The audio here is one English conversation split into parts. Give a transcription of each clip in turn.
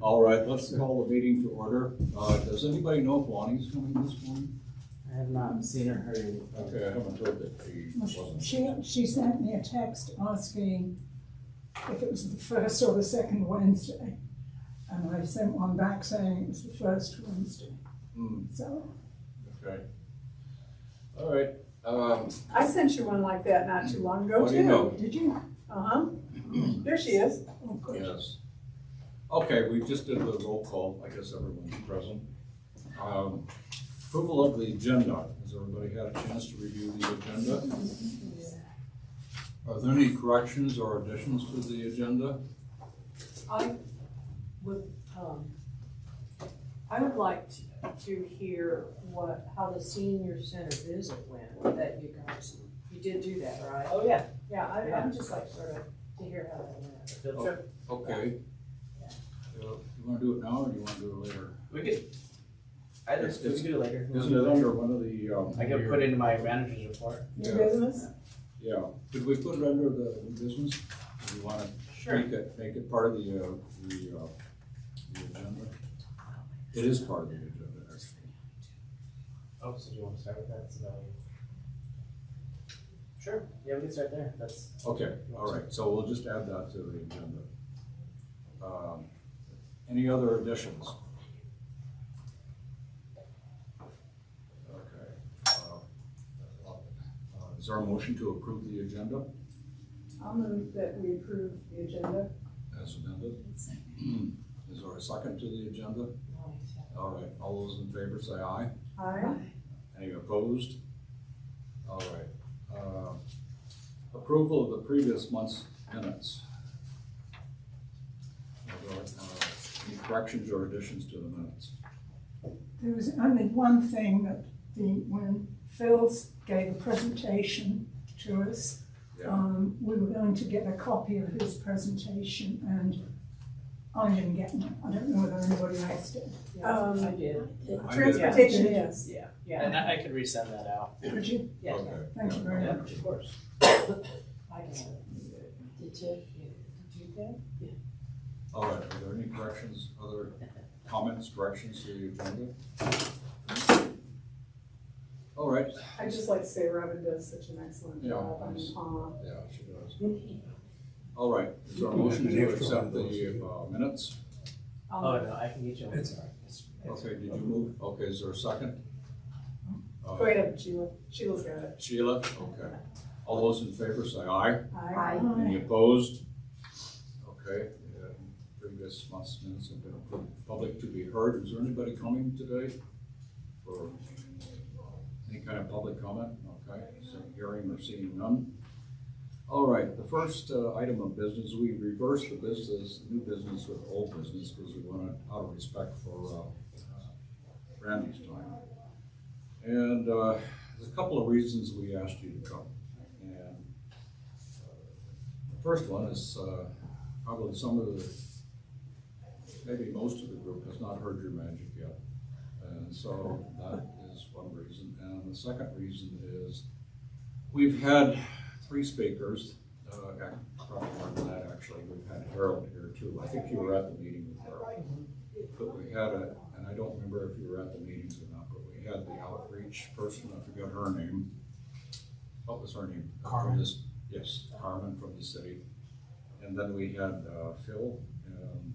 All right, let's call the meeting to order. Does anybody know if Lonnie's coming this morning? I have not seen or heard anything. Okay, I haven't heard that she wasn't. She sent me a text asking if it was the first or the second Wednesday. And I sent one back saying it was the first Wednesday. So, Okay. All right. I sent you one like that not too long ago What do you too. know? did you? Uh-huh. There she is. Oh, good. Yes. Okay, we just did the roll call. I guess everyone's present. Approval of the agenda. Has everybody had a chance to review the agenda? Are there any corrections or additions to the agenda? I would like to hear how the senior center visit went, that you guys, you did do that, right? Oh, yeah. Yeah, I'm just like sort of to hear how that went. Field trip. Okay. You wanna do it now or do you wanna do it later? We could, either, It's- we could do it later. Isn't it under one of the, I could put it into my manager's report. New Yeah. business? Yeah, did we put it under the new business? Do you wanna make it part of the agenda? It is part of the agenda, actually. Oh, so do you want to start with that? So that we... Sure, yeah, we can start there. That's, Okay, all right, so we'll just add that to the agenda. Any other additions? Okay. Is there a motion to approve the agenda I'll move that we approve the agenda. as amended? Is there a second to the agenda? All right, all those in favor say aye. Aye. Any opposed? All right. Approval of the previous month's minutes. Any corrections or additions to the minutes? There was only one thing that when Phil gave a presentation to us, we were going to get a copy of his presentation and I didn't get one. I don't know whether anybody else did. I did. Transportation, Yeah. yes. Yeah, and I could resend that out. Could you? yeah, Okay. Thank you very Yeah, much. of course. I can. Did you? Did you get? All right, are there any corrections, other comments, corrections to the agenda? All right. I'd just like to say Robin does such an excellent Yeah, job. nice. Yeah, she does. Mm-hmm. All right, is there a motion to accept the minutes? Oh, no, I can get you one. Sorry. Okay, did you move? Okay, is there a second? Go ahead, Sheila. Sheila's got it. Sheila, okay. All those in favor say aye. Aye. Any opposed? Okay, previous month's minutes have been approved. Public to be heard. Is there anybody coming today for any kind of public comment? Okay, so hearing or seeing none. All right, the first item of business, we reversed the new business with old business because we wanted, out of respect for Randy's time. And there's a couple of reasons we asked you to come. And the first one is probably some of maybe most of the group has not heard your magic yet. And so that is one reason. And the second reason is we've had 3 speakers, probably more than that actually. We've had Harold here too. I think you were at the meeting with Harold. But we had and I don't remember if you were at the meetings or not, but we had the outreach person, I forgot her name. What was her name? Carmen. Yes, Carmen from the city. And then we had Phil and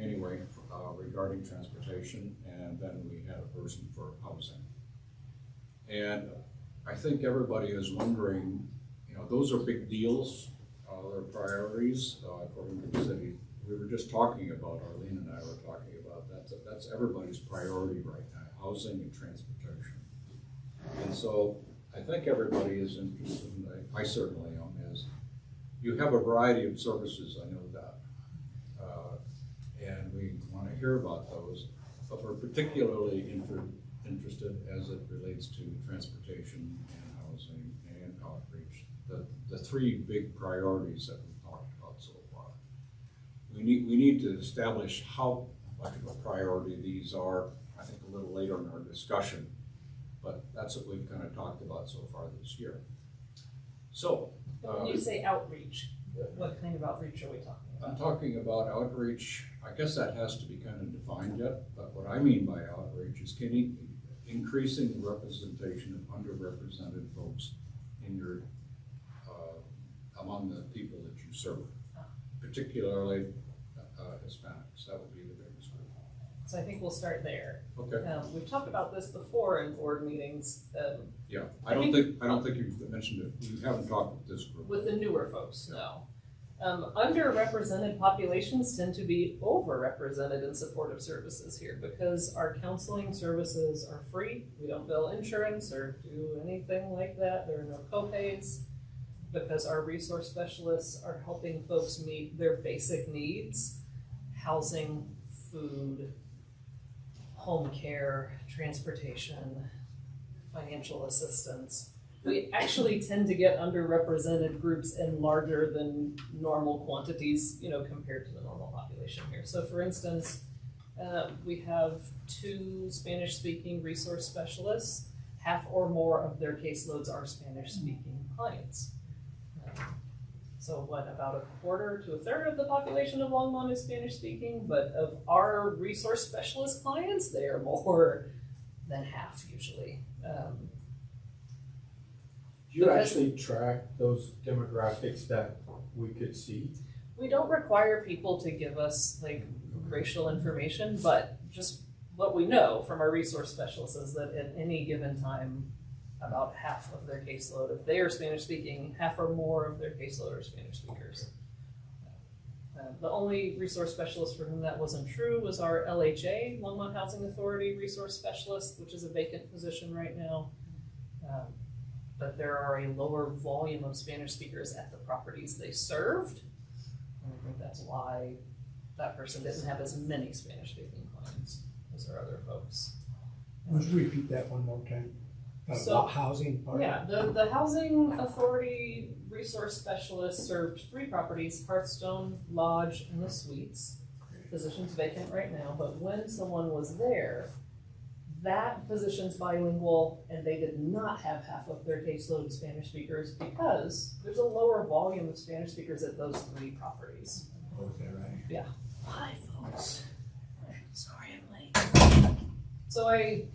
anyway, regarding transportation, and then we had a person for housing. And I think everybody is wondering, those are big deals, they're priorities, according to the city. We were just talking about, Arlene and I were talking about that's everybody's priority right now, housing and transportation. And so I think everybody is interested, and I certainly am, is you have a variety of services, I know that. And we want to hear about those, but we're particularly interested as it relates to transportation and housing and outreach, the 3 big priorities that we've talked about so far. We need to establish how much of a priority these are, I think a little later in our discussion, but that's what we've kind of talked about so far this year. So, When you say outreach, what kind of outreach are we talking I'm talking about outreach, I guess that has to be kind of defined yet, but what I mean by outreach is increasing the representation of underrepresented folks in your, among the people that you serve, particularly Hispanics. That would be the biggest group. So I think we'll start there. Okay. We've talked about this before in board meetings, Yeah, I don't think you've mentioned it. You haven't talked with this group. with the newer folks, no. Underrepresented populations tend to be overrepresented in supportive services here because our counseling services are free. We don't bill insurance or do anything like that. There are no copays because our resource specialists are helping folks meet their basic needs: housing, food, home care, transportation, financial assistance. We actually tend to get underrepresented groups in larger than normal quantities, compared to the normal population here. So for instance, we have 2 Spanish-speaking resource specialists. Half or more of their caseloads are Spanish-speaking clients. So what, about a quarter to a third of the population of Longmont is Spanish-speaking, but of our resource specialist clients, they are more than half usually. Do you actually track those demographics that we could see? We don't require people to give us racial information, but just what we know from our resource specialists is that at any given time, about half of their caseload, if they are Spanish speaking, half or more of their caseload are Spanish speakers. The only resource specialist for whom that wasn't true was our LHA, Longmont Housing Authority resource specialist, which is a vacant position right now. But there are a lower volume of Spanish speakers at the properties they served. And I think that's why that person didn't have as many Spanish speaking clients as our other folks. Let's repeat that one more time. So- About housing part? Yeah, the Housing Authority resource specialist served 3 properties: Hearthstone, Lodge, and the Suites. Position's vacant right now, but when someone was there, that position's bilingual, and they did not have half of their caseload Spanish speakers because there's a lower volume of Spanish speakers at those 3 properties. Oh, is that right? Hi, folks. Sorry I'm late. So I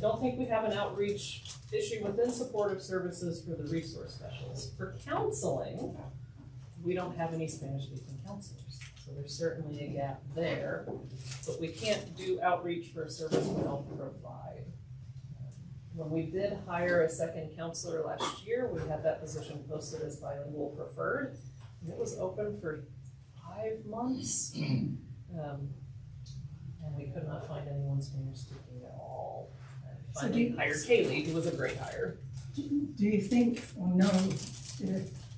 don't think we have an outreach issue within supportive services for the resource specialists. For counseling, we don't have any Spanish-speaking counselors. So there's certainly a gap there, but we can't do outreach for a service we don't provide. When we did hire a second counselor last year, we had that position posted as bilingual preferred, and it was open for 5 months. And we could not find anyone Spanish speaking at all. And So finally hired Kaylee, who was a great hire. Do you think or know if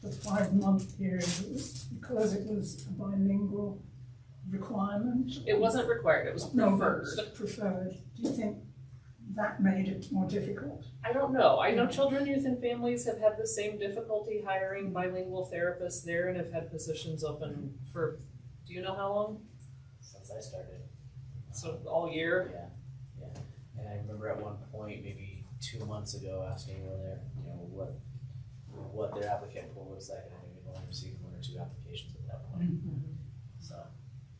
the 5-month period was because it was a bilingual requirement? It wasn't required, it was No, preferred. but preferred. Do you think that made it more difficult? I don't know. I know Children, Youth, and Families have had the same difficulty hiring bilingual therapists there and have had positions open for, do you know how long? Since I started. So all year? Yeah. And I remember at one point, maybe 2 months ago, asking whether, what their applicant pool was like, and I think we've only received 1 or 2 applications at that point. So,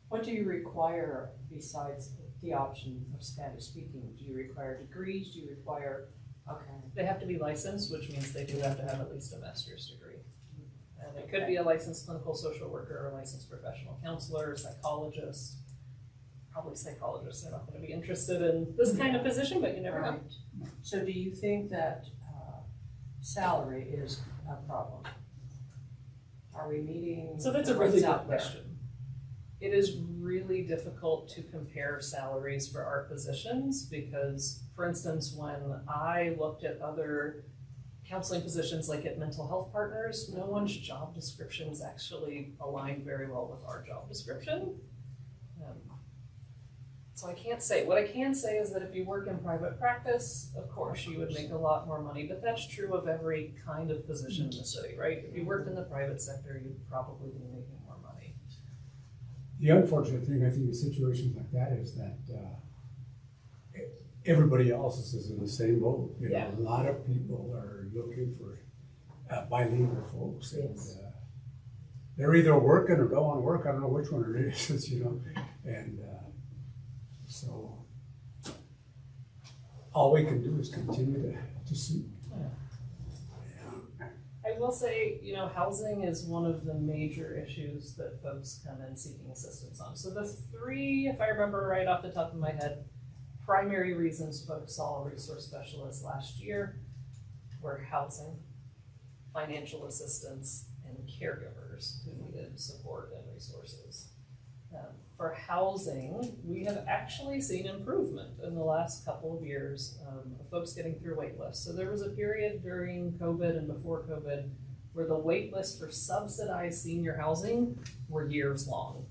What do you require besides the option of Spanish speaking? Do you require degrees? Do you require, okay. they have to be licensed, which means they do have to have at least a master's degree. And it could be a licensed clinical social worker or a licensed professional counselor, psychologist. Probably psychologists are not going to be interested in this kind of position, but you never know. Right. So do you think that salary is a problem? Are we meeting? So that's a what's really good out there? question. It is really difficult to compare salaries for our positions because, for instance, when I looked at other counseling positions like at Mental Health Partners, no one's job descriptions actually align very well with our job description. So I can't say. What I can say is that if you work in private practice, of course, you would make a lot more money, but that's true of every kind of position in the city, right? If you worked in the private sector, you'd probably be making more money. The unfortunate thing, I think, in situations like that is that everybody else is in the same boat. Yeah. A lot of people are looking for bilingual folks, and they're either working or don't wanna work, I don't know which one it is, you know, and, so. All we can do is continue to see. I will say, you know, housing is one of the major issues that folks come in seeking assistance on. So the three, if I remember right off the top of my head, primary reasons folks saw a resource specialist last year were housing, financial assistance, and caregivers who needed support and resources. For housing, we have actually seen improvement in the last couple of years of folks getting through wait lists. So there was a period during COVID and before COVID where the wait lists for subsidized senior housing were years long.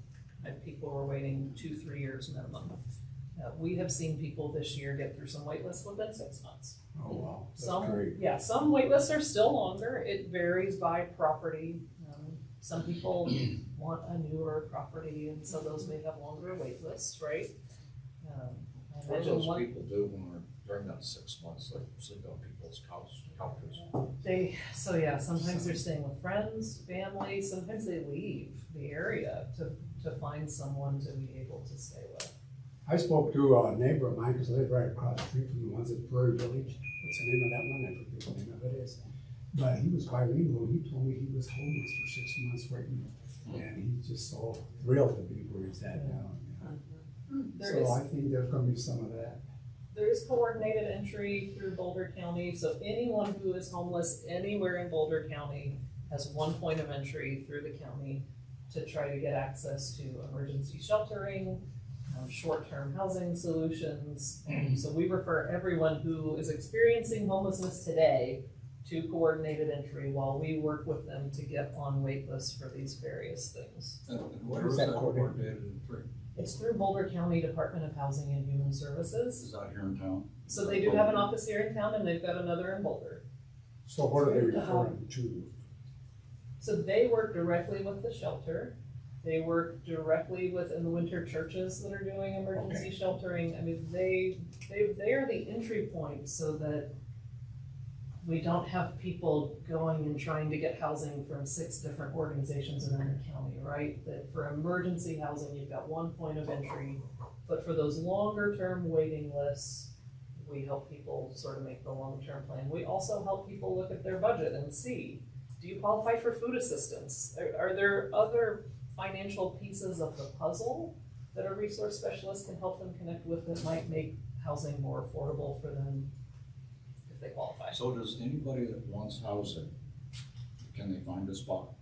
And people were waiting 2-3 years minimum. We have seen people this year get through some wait lists within 6 months. Oh, wow, that's Some, great. yeah, some wait lists are still longer. It varies by property. Some people want a newer property, and so those may have longer wait lists, right? I What do imagine those one, people do when we're during that 6 months, like sleep on people's couches? sometimes they're staying with friends, family, sometimes they leave the area to find someone to be able to stay with. I spoke to a neighbor of mine, because I live right across the street from the ones at Prairie Village. What's the name of that one? I forget what the name of it is. But he was bilingual. He told me he was homeless for 6 months waiting. And he's just so thrilled to be where he's at now. There So I think there's gonna be some of that. There is coordinated entry through Boulder County, so anyone who is homeless anywhere in Boulder County has one point of entry through the county to try to get access to emergency sheltering, short-term housing solutions. So we refer everyone who is experiencing homelessness today to coordinated entry while we work with them to get on wait lists for these various things. And What where is is that that coordinated entry? It's through Boulder County Department of Housing and Human Is Services. that here in town? So they do have an office here in town and they've got another in Boulder. So what are they referring to? So they work directly with the shelter. They work directly with in the winter churches that are doing emergency sheltering. I mean, they are the entry point so that we don't have people going and trying to get housing from 6 different organizations around the county, right? That for emergency housing, you've got one point of entry, but for those longer term waiting lists, we help people sort of make the long-term plan. We also help people look at their budget and see, do you qualify for food assistance? Are there other financial pieces of the puzzle that a resource specialist can help them connect with that might make housing more affordable for them if they qualify? So does anybody that wants housing, can they find a spot?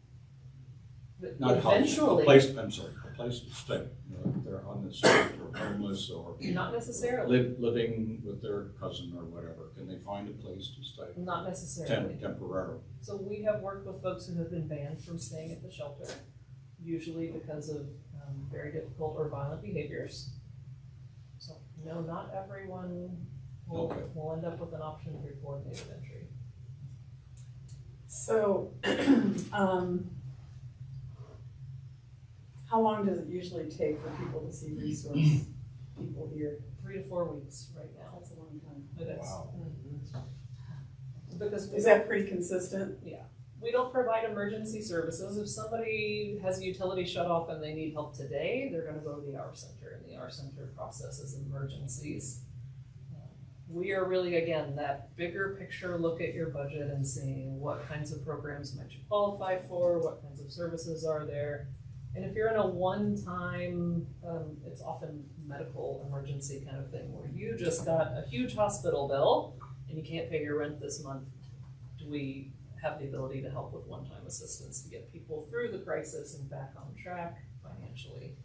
But Not housing, eventually, a place to stay. You know, if they're on the street or homeless or not necessarily, living with their cousin or whatever, can they find a place to stay? not necessarily. Temporarily. So we have worked with folks who have been banned from staying at the shelter, usually because of very difficult or violent behaviors. So no, not everyone Okay. will end up with an option through coordinated entry. So, how long does it usually take for people to see resource people here? 3 to 4 weeks right now. That's a long time. It is. Wow. Because Is that pretty consistent? we don't provide emergency services. If somebody has a utility shut off and they need help today, they're gonna go to the R Center, and the R Center processes emergencies. We are really, again, that bigger picture look at your budget and seeing what kinds of programs might you qualify for, what kinds of services are there. And if you're in a one-time, it's often medical emergency kind of thing, where you just got a huge hospital bill and you can't pay your rent this month, do we have the ability to help with one-time assistance to get people through the crisis and back on track financially?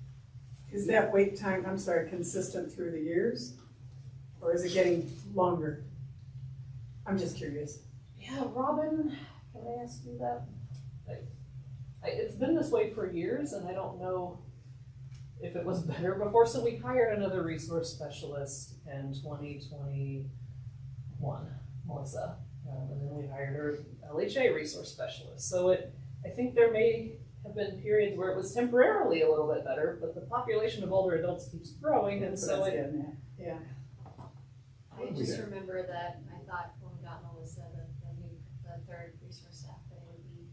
Is that wait time, consistent through the years? Or is it getting longer? I'm just curious. Yeah, Robin, can I ask you that? It's been this way for years, and I don't know if it was better before. So we hired another resource specialist in 2021, Melissa, and then we hired her LHA resource specialist. So I think there may have been periods where it was temporarily a little bit better, but the population of older adults keeps growing, and That's so what I was it. getting at. Yeah. I just remember that I thought when we got Melissa, the third resource staff, that it would be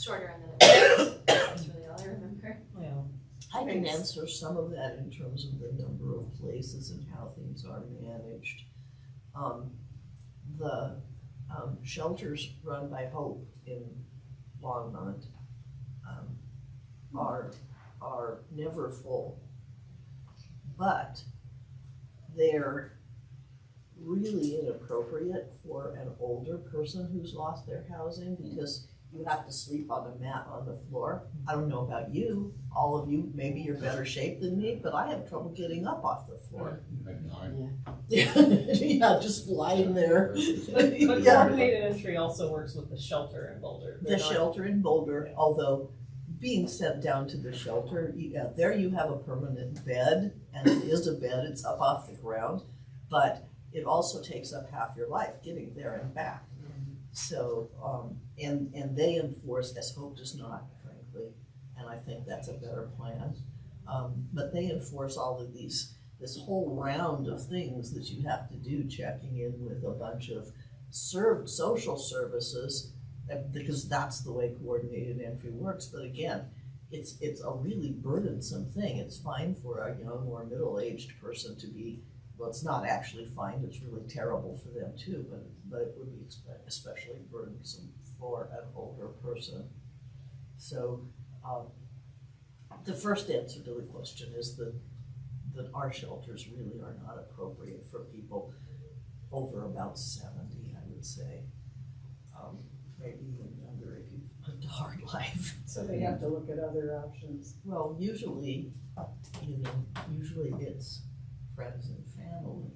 shorter and then it that's really all I remember. Well, I can Thanks. answer some of that in terms of the number of places and how things are managed. The shelters run by Hope in Longmont are never full. But they're really inappropriate for an older person who's lost their housing because you have to sleep on a mat on the floor. I don't know about you, all of you, maybe you're better shape than me, but I have trouble getting up off the floor. At 9. Yeah, just lying there. but Yeah. coordinated entry also works with the shelter in Boulder. The They're not- shelter in Boulder, although being sent down to the shelter, there you have a permanent bed, and it is a bed, it's up off the ground, but it also takes up half your life getting there and back. So, and they enforce, as Hope does not, frankly, and I think that's a better plan. But they enforce all of this whole round of things that you have to do, checking in with a bunch of social services, because that's the way coordinated entry works. But again, it's a really burdensome thing. It's fine for a young or middle-aged person to be, well, it's not actually fine, it's really terrible for them too, but it would be especially burdensome for an older person. So, the first answer to the question is that our shelters really are not appropriate for people over about 70, I would say. Maybe even younger if you've lived a hard life. So they have to look at other options. Well, usually it's friends and family.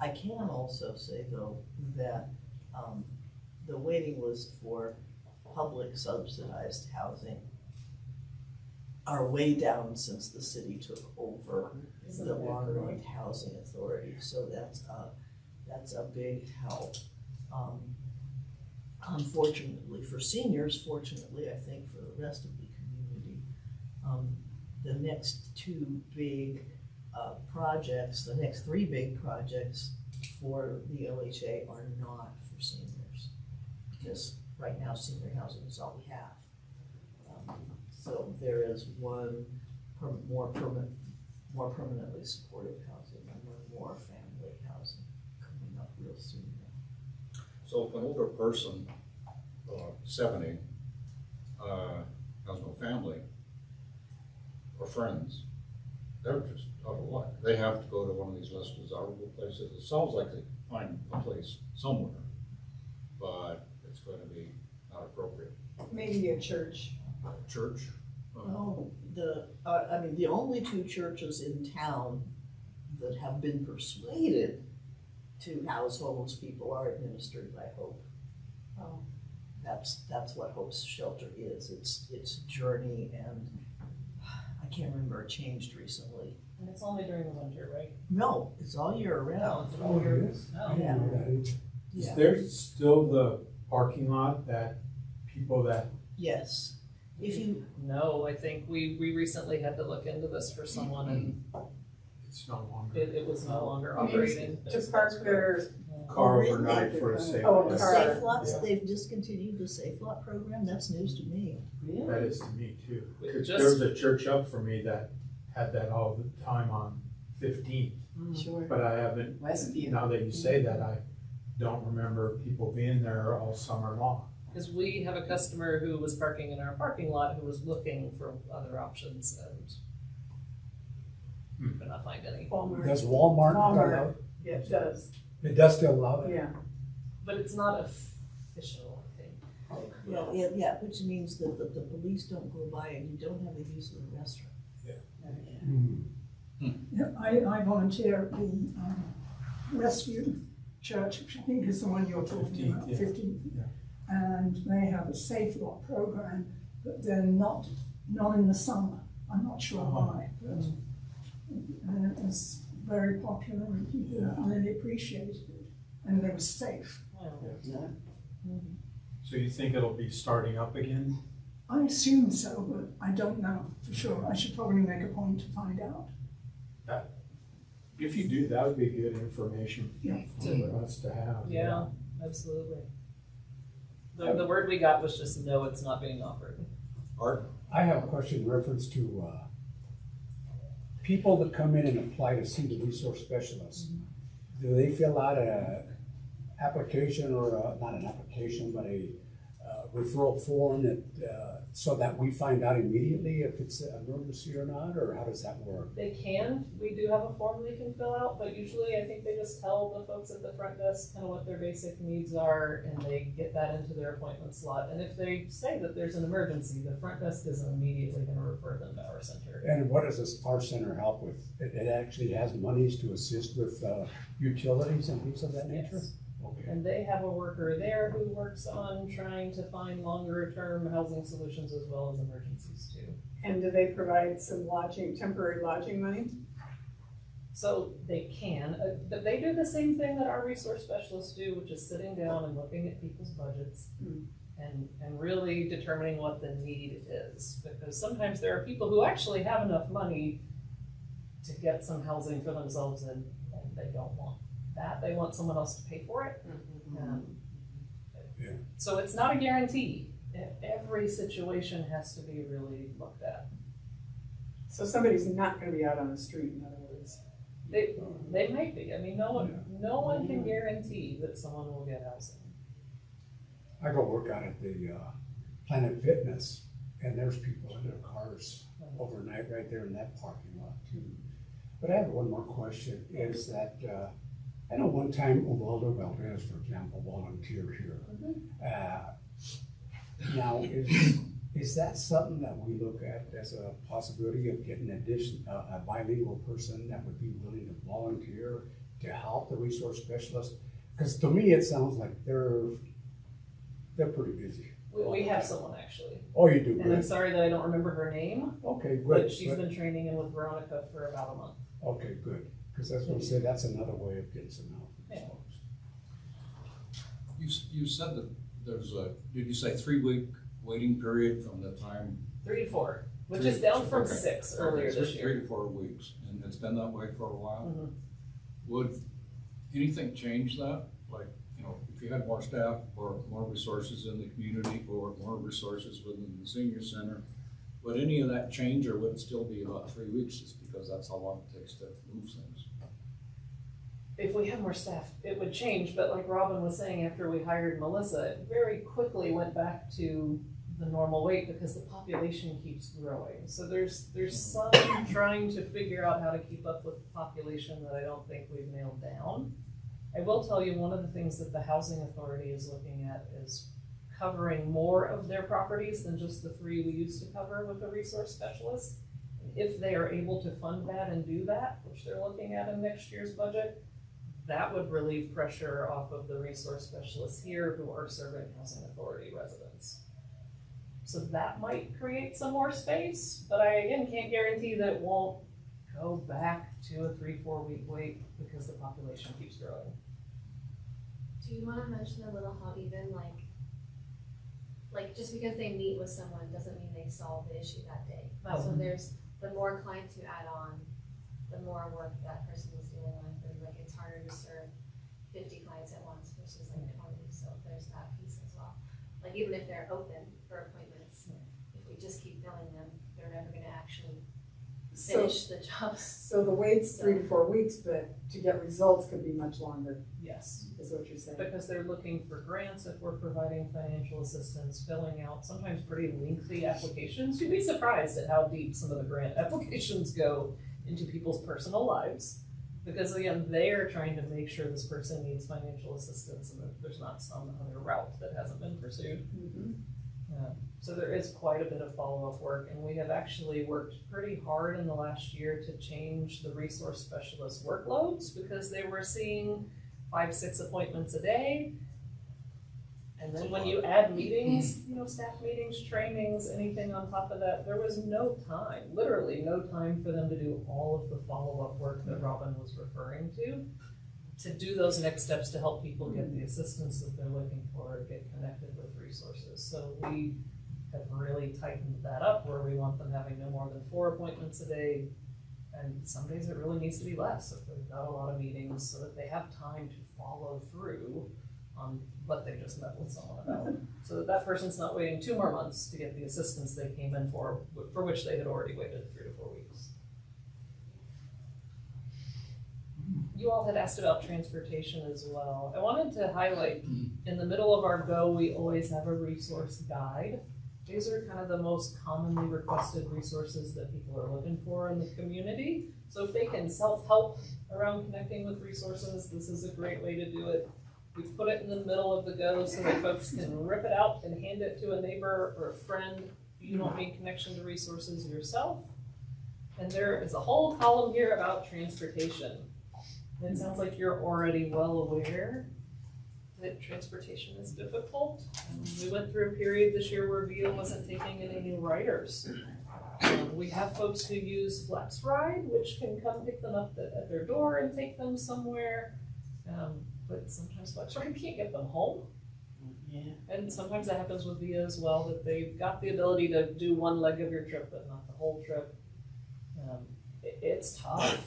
I can also say though that the waiting list for public subsidized housing are way down since the city took over Isn't the that Longmont great? Housing Authority, so that's a big help. Unfortunately for seniors, fortunately, I think for the rest of the community, the next two big projects, the next three big projects for the LHA are not for seniors. Because right now, senior housing is all we have. So there is one more permanently supportive housing and one more family housing coming up real soon. So if an older person, 70, has no family or friends, they're just out of luck. They have to go to one of these less desirable places. It sounds like they find a place somewhere, but it's going to be not appropriate. Maybe a church. Church? Oh, the only two churches in town that have been persuaded to house homeless people are administered by Hope. Oh. That's what Hope's shelter is. It's Journey and I can't remember, it changed recently. And it's only during the winter, right? No, it's all year round. Oh, it is? Oh. I didn't know that either. Is Yeah. there still the parking lot that people that, Yes. If you, No, I think we recently had to look into this for someone and it's no longer it was no longer You used operating. To park their, car really? overnight for a safe. Oh, the car. safe lots, Yeah. they've discontinued the safe lot program, that's news to me. That is to me too. It 'Cause just- there was a church up for me that had that all the time on 15, sure, but I haven't, Westview. now that you say that, I don't remember people being there all summer long. Because we have a customer who was parking in our parking lot who was looking for other options and could not find any. Walmart. Does Walmart allow Walmart. it? Yeah, it does, It still allow it? yeah. But it's not official, I think. Well, yeah, which means that the police don't go by and you don't have the use of the restroom. Hmm. Yeah, I volunteer at the Westview Church, which I think is the one you're talking about, 15th, yeah. 15th. Yeah. And they have a safe lot program, but they're not in the summer. I'm not sure why, but it was very popular and people really appreciated it. And they were safe. So you think it'll be starting up again? I assume so, but I don't know for sure. I should probably make a point to find out. If you do, that would be good information Yeah. for us to have. Yeah, absolutely. The word we got was just, no, it's not being offered. Art? I have a question in reference to, people that come in and apply to see the resource specialist. Do they fill out a application or not an application, but a referral form that, so that we find out immediately if it's an emergency or not, or how does that work? They can, we do have a form they can fill out, but usually I think they just tell the folks at the front desk kind of what their basic needs are, and they get that into their appointment slot. And if they say that there's an emergency, the front desk isn't immediately gonna refer them to our center. And what does this our center help with? It actually has monies to assist with utilities and things of that nature? Yes. Okay. And they have a worker there who works on trying to find longer term housing solutions as well as emergencies too. And do they provide some lodging, temporary lodging money? So they can, but they do the same thing that our resource specialists do, which is sitting down and looking at people's budgets and really determining what the need is. Because sometimes there are people who actually have enough money to get some housing for themselves and they don't want that. They want someone else to pay for it. Yeah. So it's not a guarantee. Every situation has to be really looked at. So somebody's not gonna be out on the street, in other words. They might be. I mean, no one can guarantee that someone will get housing. I go work out at the Planet Fitness, and there's people in their cars overnight right there in that parking lot too. But I have one more question, is that, I know one time Ubaldo Valdez, for example, volunteered here. Now, is that something that we look at as a possibility of getting a bilingual person that would be willing to volunteer to help the resource specialist? Because to me, it sounds like they're pretty busy. We have someone actually. Oh, you do, And I'm good. sorry that I don't remember her name, Okay, good. but she's good. been training in with Veronica for about a month. Okay, good, because I was gonna say, that's another way of getting some help for these Yeah. folks. You said that there's did you say 3-week waiting period from the time? 3 to 4, which Three- is down from okay. 6 earlier Okay, so this it's year. 3 to 4 weeks, and it's been that way for a while? Mhm. Would anything change that? Like, you know, if you had more staff or more resources in the community or more resources within the senior center, would any of that change, or would it still be about 3 weeks just because that's how long it takes to move things? If we had more staff, it would change, but like Robin was saying, after we hired Melissa, it very quickly went back to the normal wait because the population keeps growing. So there's some trying to figure out how to keep up with the population that I don't think we've nailed down. I will tell you, one of the things that the Housing Authority is looking at is covering more of their properties than just the 3 we used to cover with the resource specialist. If they are able to fund that and do that, which they're looking at in next year's budget, that would relieve pressure off of the resource specialists here who are serving Housing Authority residents. So that might create some more space, but I again can't guarantee that it won't go back to a 3-4 week wait because the population keeps growing. Do you wanna mention a little how even like just because they meet with someone doesn't mean they solve the issue that day. No. So there's, the more clients you add on, the more work that person is doing on, like it's harder to serve 50 clients at once versus like 20, so there's that piece as well. Like even if they're open for appointments, if we just keep filling them, they're never gonna actually So, finish the jobs. so the wait's 3 to 4 weeks, but to get results could be much longer, Yes. is what you're saying. Because they're looking for grants if we're providing financial assistance, filling out sometimes pretty lengthy applications. You'd be surprised at how deep some of the grant applications go into people's personal lives. Because again, they are trying to make sure this person needs financial assistance and that there's not some other route that hasn't been pursued. So there is quite a bit of follow-up work, and we have actually worked pretty hard in the last year to change the resource specialist workloads because they were seeing 5-6 appointments a day. And then when you add meetings, you know, staff meetings, trainings, anything on top of that, there was no time, literally no time for them to do all of the follow-up work that Robin was referring to do those next steps to help people get the assistance that they're looking for, get connected with resources. So we have really tightened that up where we want them having no more than 4 appointments a day. And some days it really needs to be less if they've got a lot of meetings so that they have time to follow through on what they just met with someone about. So that that person's not waiting 2 more months to get the assistance they came in for which they had already waited 3 to 4 weeks. You all had asked about transportation as well. I wanted to highlight, in the middle of our go, we always have a resource guide. These are kind of the most commonly requested resources that people are looking for in the community. So if they can self-help around connecting with resources, this is a great way to do it. We put it in the middle of the go so that folks can rip it out and hand it to a neighbor or a friend if you don't need connection to resources yourself. And there is a whole column here about transportation. It sounds like you're already well aware that transportation is difficult. We went through a period this year where VIA wasn't taking in any riders. We have folks who use Flex Ride, which can come pick them up at their door and take them somewhere. But sometimes Flex Ride can't get them home. Yeah. And sometimes that happens with VIA as well, that they've got the ability to do one leg of your trip, but not the whole trip. It's tough.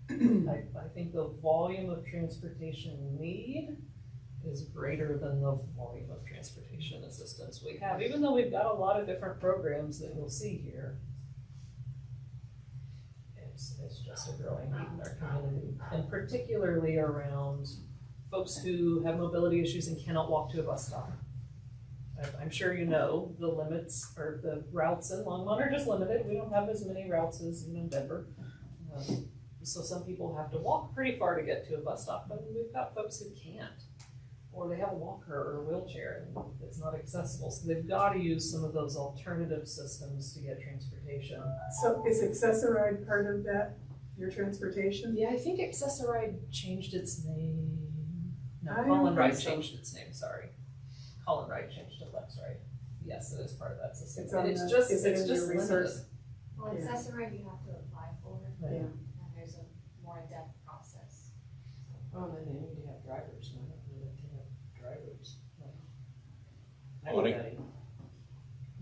I think the volume of transportation need is greater than the volume of transportation assistance we have, even though we've got a lot of different programs that you'll see here. It's just a growing need in our community, and particularly around folks who have mobility issues and cannot walk to a bus stop. I'm sure you know the limits, or the routes in Longmont are just limited. We don't have as many routes as in Denver. So some people have to walk pretty far to get to a bus stop, but we've got folks who can't. Or they have a walker or a wheelchair and it's not accessible. So they've got to use some of those alternative systems to get transportation. So is Access-A-Ride part of that, your transportation? Yeah, I think Access-A-Ride changed its name. No, I don't Call and Ride think so. changed its name, sorry. Call and Ride changed to Flex Ride. Yes, it is part of that system. It's on It's the- just, is it it's in just your limited. resource? Well, Yeah. Access-A-Ride you have to apply for, Yeah. Yeah. and there's a more in-depth process. Oh, then they need to have drivers, no, they can have drivers. Bonnie? Anybody.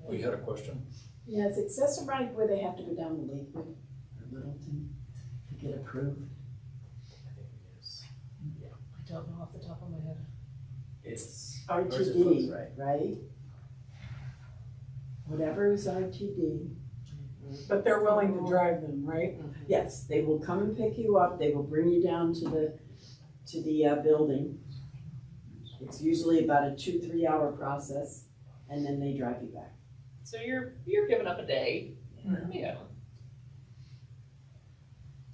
We had a question. Yeah, is Access-A-Ride where they have to go down to Lakewood or Littleton to get approved? I think it is. Yeah, I don't know off the top of my head. It's. RTD, right? Whatever is RTD. But they're willing to drive them, right? Yes, they will come and pick you up, they will bring you down to the building. It's usually about a 2-3 hour process, and then they drive you back. So you're giving up a day. Yeah.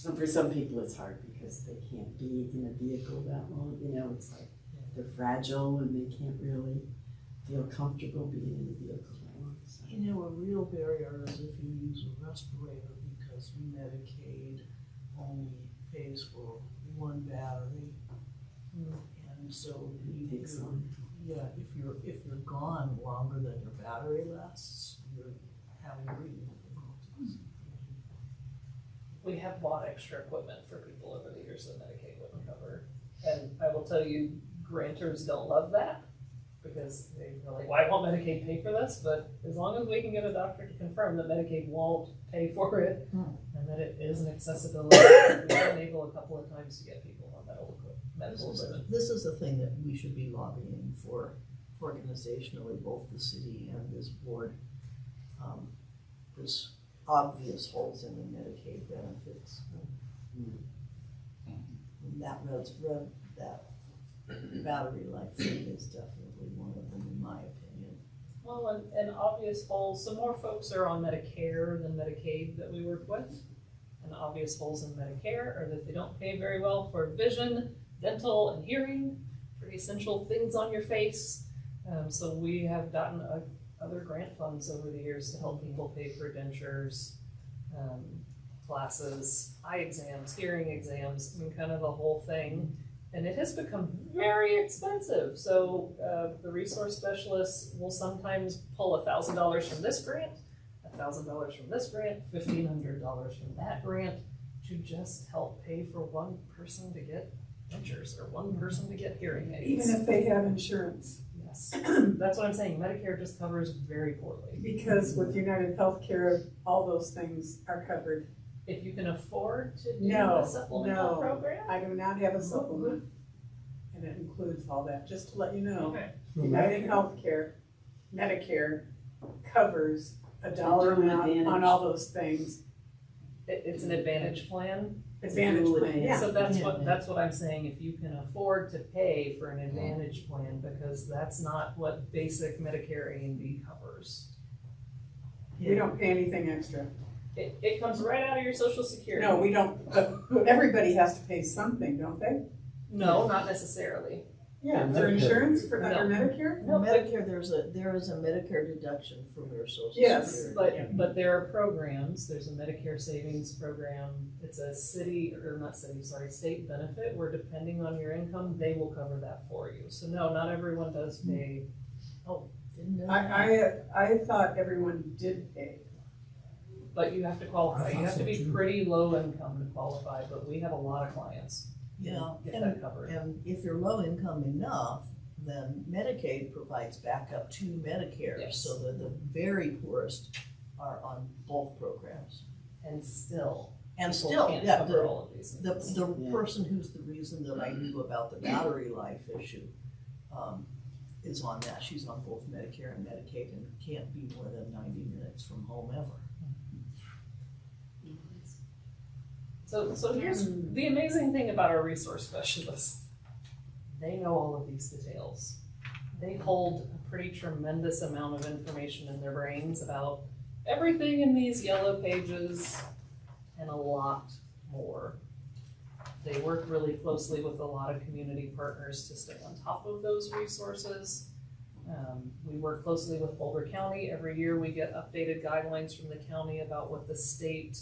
And for some people, it's hard because they can't be in a vehicle that long, you know, it's like they're fragile and they can't really feel comfortable being in a vehicle that long, so. You know, a real barrier is if you use a respirator, because Medicaid only pays for one battery. And so Takes long. yeah, if you're gone longer than your battery lasts, you're having breathing difficulties. We have bought extra equipment for people over the years that Medicaid wouldn't cover. And I will tell you, grantors don't love that because they're like, why won't Medicaid pay for this? But as long as we can get a doctor to confirm that Medicaid won't pay for it and that it is an accessibility, we've been able a couple of times to get people on medical equipment. This is the thing that we should be lobbying for organizationally, both the city and this board. There's obvious holes in the Medicaid benefits. And that battery life thing is definitely one of them, in my opinion. Well, and obvious holes, some more folks are on Medicare than Medicaid that we work with. And obvious holes in Medicare are that they don't pay very well for vision, dental, and hearing, pretty essential things on your face. So we have gotten other grant funds over the years to help people pay for dentures, classes, eye exams, hearing exams, I mean, kind of the whole thing. And it has become very expensive. So the resource specialists will sometimes pull $1,000 from this grant, $1,000 from this grant, $1,500 from that grant to just help pay for one person to get dentures or one person to get hearing aids. Even if they have insurance. Yes, that's what I'm saying. Medicare just covers very poorly. Because with United Healthcare, all those things are covered. If you can afford to do No, a supplemental no. program, I do not have a supplement. and it includes all that, just to let you know. Okay. United Healthcare, Medicare covers a dollar Dual amount on advantage. all those things. It's an advantage plan. Advantage Dual plan, yeah. So that's Yeah. that's what I'm saying, if you can afford to pay for an advantage plan, because that's not what basic Medicare A&B covers. We don't pay anything extra. It comes right out of your social security. No, we don't, but everybody has to pay something, don't they? No, not necessarily. Yeah, For for Medicare. insurance, for under No. Medicare? No, but- Medicare, there is a Medicare deduction from your social Yes, security. But there are programs, there's a Medicare savings program, it's a state benefit, where depending on your income, they will cover that for you. So no, not everyone does pay. Didn't know. I thought everyone did pay. But you have to qualify, I you thought have to so, be too. pretty low income to qualify, but we have a lot of clients Yeah, who get and, that covered. and if you're low income enough, then Medicaid provides backup to Medicare, Yes. so that the very poorest are on both programs. And still, And people still, can't yeah, cover all of these the things. Yeah. person who's the reason that I knew about the battery life issue, is on that. She's on both Medicare and Medicaid and can't be more than 90 minutes from home ever. So here's the amazing thing about our resource specialists. They know all of these details. They hold a pretty tremendous amount of information in their brains about everything in these yellow pages and a lot more. They work really closely with a lot of community partners to stay on top of those resources. We work closely with Boulder County. Every year we get updated guidelines from the county about what the state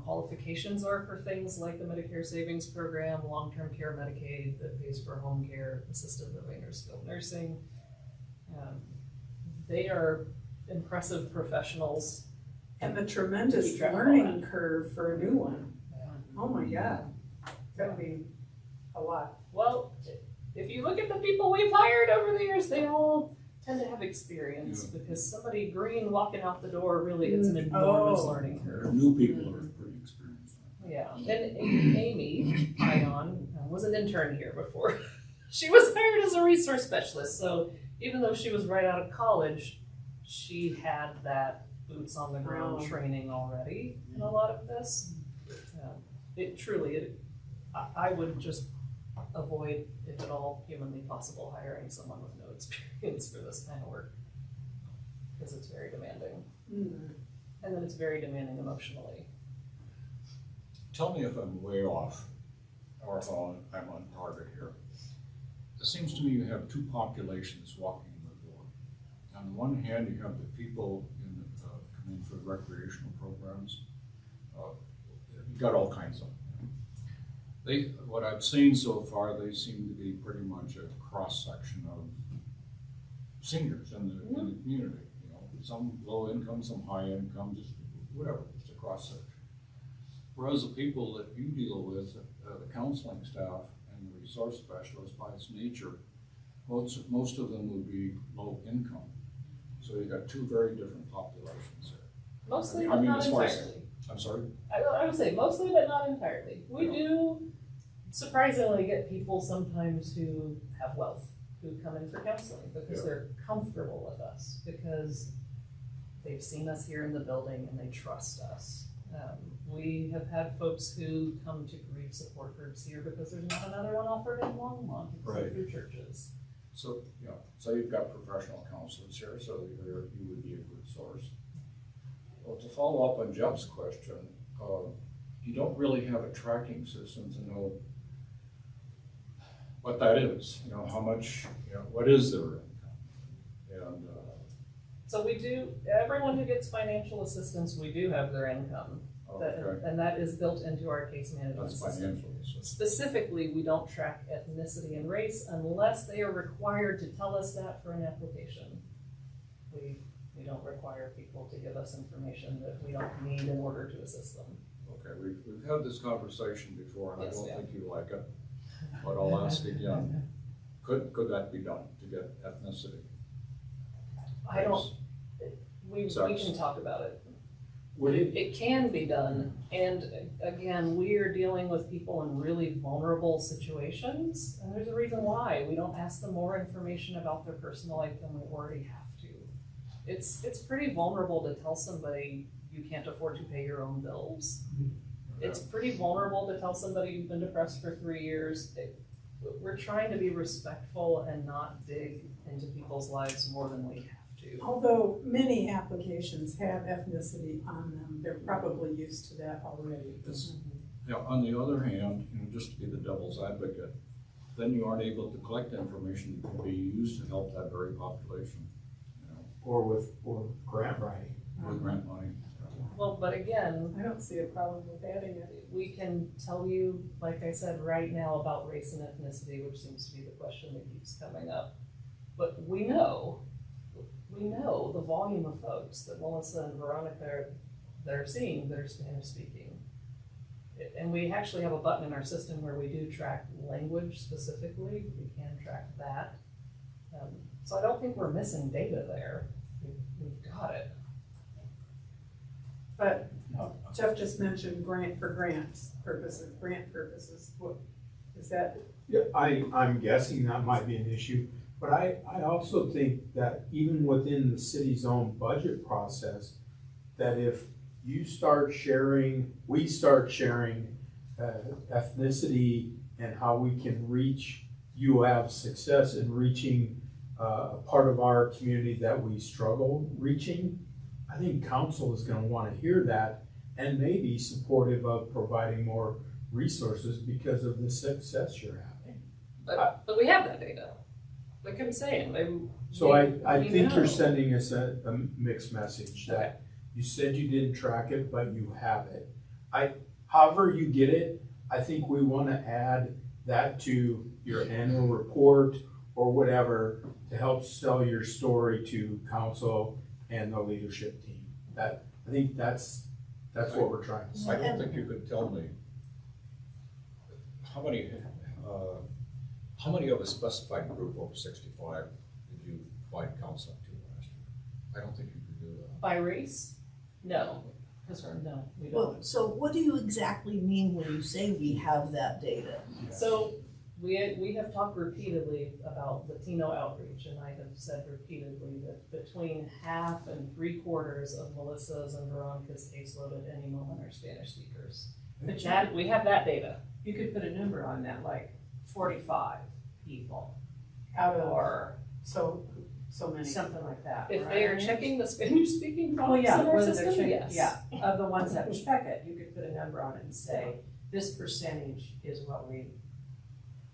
qualifications are for things like the Medicare Savings Program, long-term care Medicaid that pays for home care, assisted living, or skilled nursing. They are impressive professionals. And the tremendous Keep track of all learning that. curve for a new one. Oh my God, that'd be a lot. Well, if you look at the people we've hired over the years, they all tend to have experience, because somebody green walking out the door, really, it's an enormous learning curve. New people are pretty experienced. Yeah, and Amy Ion was an intern here before. She was hired as a resource specialist, so even though she was right out of college, she had that boots on the ground Wow. training already in a lot of this. I would just avoid, if at all humanly possible, hiring someone with no experience for this kind of work, because it's very demanding, and then it's very demanding emotionally. Tell me if I'm way off, or if I'm on target here. It seems to me you have two populations walking in the door. On the one hand, you have the people come in for recreational programs. You've got all kinds of them. What I've seen so far, they seem to be pretty much a cross-section of seniors in the community. You know, some low income, some high income, just whatever, it's a cross-section. Whereas the people that you deal with, the counseling staff and the resource specialists, by its nature, most of them would be low income. So you've got two very different populations there. Mostly, I but mean, not as far as- entirely. I'm sorry? I would say mostly, but not entirely. We do surprisingly get people sometimes who have wealth, who come in for counseling because they're comfortable with us, because they've seen us here in the building and they trust us. We have had folks who come to grief support groups here because there's not another one offered in Longmont, except through churches. So, yeah, so you've got professional counselors here, so you would be a good source. Well, to follow up on Jeff's question, you don't really have a tracking system to know what that is, you know, how much, you know, what is their income? And, So we do, everyone who gets financial assistance, we do have their income. okay, And that is built into our case management that's system. financial assistance. Specifically, we don't track ethnicity and race unless they are required to tell us that for an application. We don't require people to give us information that we don't need in order to assist them. Okay, we've had this conversation before, and I Yes, don't we have. think you like it, but I'll ask again. Could that be done to get ethnicity? I don't, we Sex. can talk about it. Would it, It can be done, and again, we are dealing with people in really vulnerable situations, and there's a reason why. We don't ask them more information about their personal life than we already have to. It's pretty vulnerable to tell somebody you can't afford to pay your own bills. It's pretty vulnerable to tell somebody you've been depressed for 3 years. We're trying to be respectful and not dig into people's lives more than we have to. Although many applications have ethnicity on them, they're probably used to that already. Now, on the other hand, just to be the devil's advocate, then you aren't able to collect information that can be used to help that very population, or grant writing? with grant money. Well, but again, I don't see a problem with adding it. we can tell you, like I said, right now about race and ethnicity, which seems to be the question that keeps coming up. But we know the volume of folks that Melissa and Veronica are seeing that are Spanish speaking. And we actually have a button in our system where we do track language specifically. We can track that. So I don't think we're missing data there. We've got it. But Jeff just mentioned grant purposes. What, is that? Yeah, I'm guessing that might be an issue, but I also think that even within the city's own budget process, that if we start sharing ethnicity and how we can reach, you have success in reaching a part of our community that we struggle reaching, I think council is gonna wanna hear that and may be supportive of providing more resources because of the success you're having. But we have that data. Like I'm saying, So I we think know. you're sending us a mixed message that you said you didn't track it, but you have it. However you get it, I think we wanna add that to your annual report or whatever to help sell your story to council and the leadership team. I think that's what we're trying to say. I don't think you could tell me how many of a specified group over 65 did you provide counseling to last year? I don't think you could do that. By race? No. No, we Well, don't. so what do you exactly mean when you say we have that data? So we have talked repeatedly about Latino outreach, and I have said repeatedly that between half and 3/4 of Melissa's and Veronica's caseload at any moment are Spanish speakers. But that, we have that data. You could put a number on that, like 45 people, Out of, or so many. something like that, If right? they are checking the Spanish speaking Well, box yeah, in our whether they're system, checking, yes. yeah, of the ones that check it, you could put a number on it and say, this percentage is what we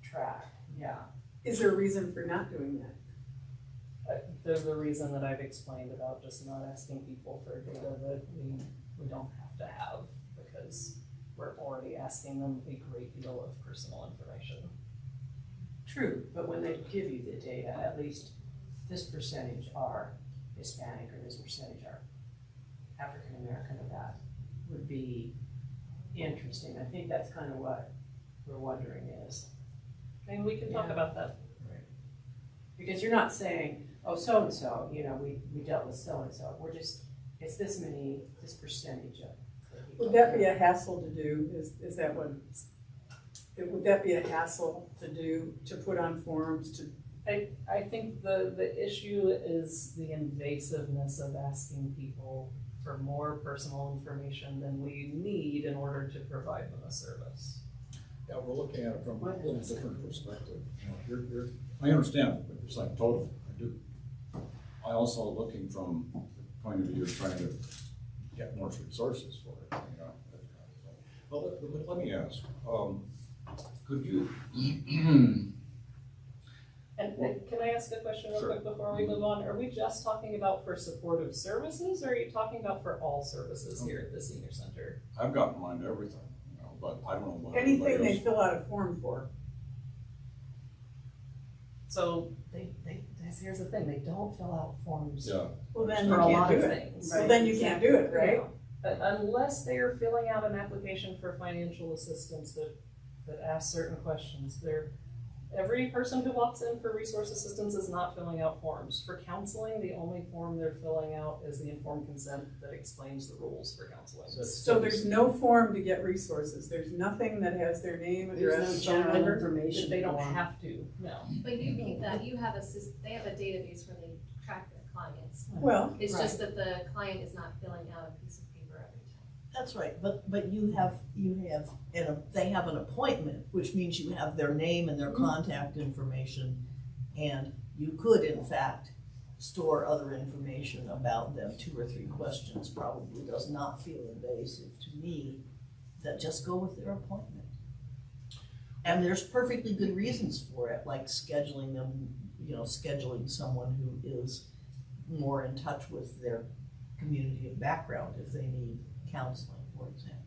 track, yeah. Is there a reason for not doing that? There's a reason that I've explained about just not asking people for data that we don't have to have, because we're already asking them a great deal of personal information. True, but when they give you the data, at least this percentage are Hispanic or this percentage are African American, or that would be interesting. I think that's kind of what we're wondering is. And we can talk Yeah. about that. Because you're not saying, oh, so-and-so, we dealt with so-and-so. We're just, it's this percentage of the people. Would that be a hassle to do? Is that what, would that be a hassle to do, to put on forms, to? I think the issue is the invasiveness of asking people for more personal information than we need in order to provide them a service. Yeah, we're looking at it from a little different perspective. I understand what you're saying, totally, I do. I also looking from the point of view of trying to get more resources for it, that kind of thing. Well, let me ask, could you, And can I ask a question real Sure. quick before we move on? Are we just talking about for supportive services, or are you talking about for all services here at the senior center? I've got in mind everything, but I don't know what. Anything everybody they else- fill out a form for. So here's the thing, they don't fill out forms Yeah, Well, then you for a lot can't of do it. things. Well, then you can't do it, right? But unless they are filling out an application for financial assistance that asks certain questions, every person who walks in for resource assistance is not filling out forms. For counseling, the only form they're filling out is the informed consent that explains the rules for counseling. So there's no form to get resources, there's nothing that has their name, There's no address, phone general number? information. They don't form. have to, no. But you keep that, you have they have a database where they track their clients. Well, It's just that the client is not filling out a piece of paper every time. That's right, but you have, they have an appointment, which means you have their name and their contact information. And you could, in fact, store other information about them. 2 or 3 questions probably does not feel invasive to me, that just go with their appointment. And there's perfectly good reasons for it, like scheduling them, scheduling someone who is more in touch with their community and background if they need counseling, for example.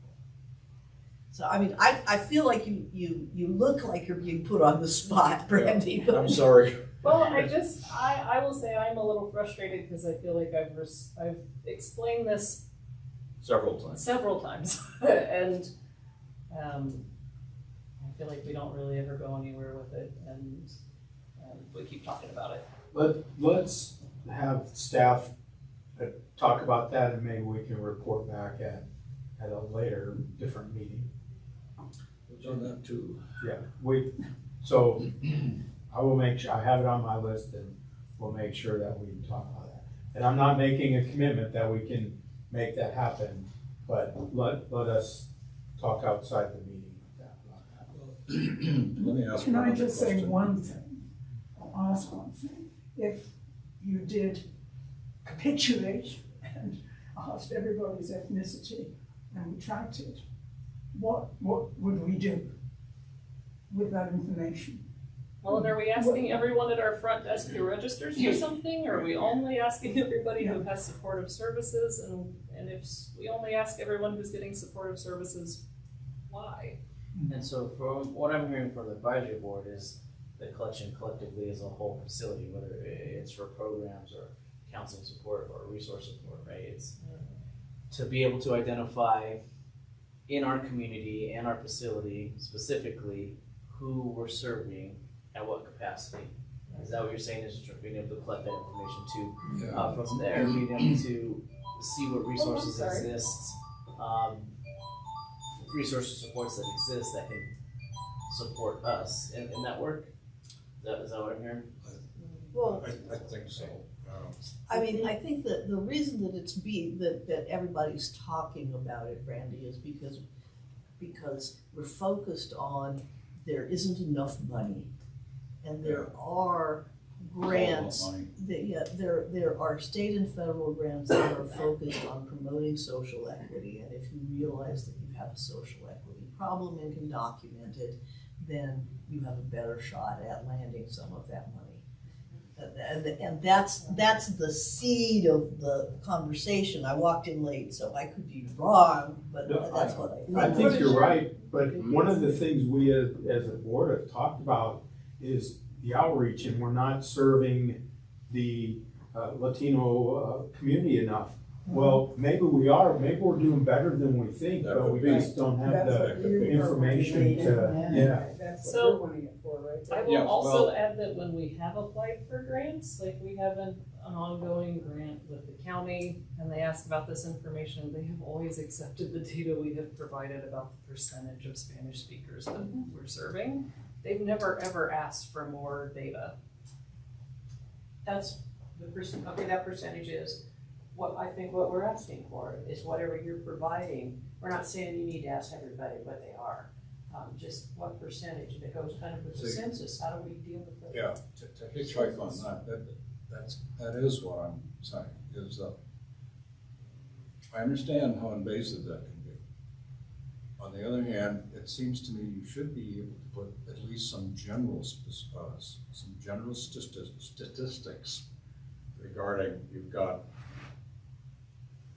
So, I mean, I feel like you look like you're being put on the spot, Brandy. but- I'm sorry. Well, I will say I'm a little frustrated because I feel like I've explained this Several times. and I feel like we don't really ever go anywhere with it, and we keep talking about it. Let's have staff talk about that, and maybe we can report back at a later, different meeting. We've done that too. Yeah, so I will make sure, I have it on my list, and we'll make sure that we talk about that. And I'm not making a commitment that we can make that happen, but let us talk outside the meeting about that. Let me ask Can one I other just say question. one thing? I'll ask one thing. If you did capitulate and asked everybody's ethnicity and we tracked it, what would we do with that information? Well, and are we asking everyone at our front desk who registers for something? Or are we only asking everybody who has supportive services? And if we only ask everyone who's getting supportive services, why? And so from what I'm hearing from the advisory board is the collection collectively as a whole facility, whether it's for programs or counseling support or resource support, right? It's to be able to identify in our community and our facility specifically who we're serving at what capacity. Is that what you're saying, is being able to collect that information too? From there, being able to see what resources exist, resource supports that exist that can support us in that work? Is that what I'm hearing? Well, I think so. I mean, I think that the reason that that everybody's talking about it, Brandy, is because we're focused on there isn't enough money. And there are grants, there are state and federal grants that are focused on promoting social equity. And if you realize that you have a social equity problem and can document it, then you have a better shot at landing some of that money. And that's the seed of the conversation. I walked in late, so I could be wrong, but No, that's what I think. I think you're right, but one of the things we as a board have talked about is the outreach, and we're not serving the Latino community enough. Well, maybe we are, maybe we're doing better than we think, That but would we be- just don't have That's the what you're information to, yeah. That's what So- you're wanting it for, right? I will Yeah, also well- add that when we have applied for grants, like we have an ongoing grant with the county, and they ask about this information, they have always accepted the data we have provided about the percentage of Spanish speakers that we're serving. They've never, ever asked for more data. That's the that percentage is what I think what we're asking for is whatever you're providing. We're not saying you need to ask everybody what they are, just what percentage, and it goes kind of with the See- census, how do we deal with it? Yeah, to hitchhike on that is what I'm saying, is I understand how invasive that can be. On the other hand, it seems to me you should be able to put at least some general statistics regarding, you've got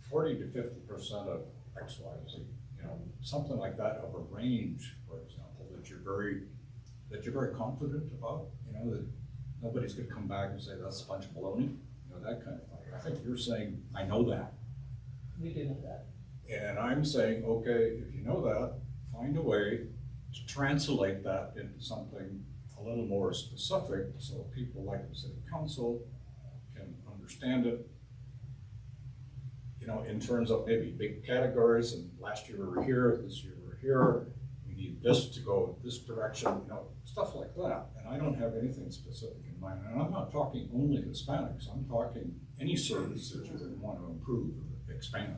40 to 50% of X, Y, Z, something like that of a range, for example, that you're very confident about, that nobody's gonna come back and say, that's a bunch of baloney, that kind of thing. I think you're saying, I know that. We do know that. And I'm saying, okay, if you know that, find a way to translate that into something a little more specific so people like the city council can understand it. You know, in terms of maybe big categories, and last year we were here, this year we're here, we need this to go this direction, you know, stuff like that. And I don't have anything specific in mind, and I'm not talking only Hispanics, I'm talking any service that you would want to improve or expand.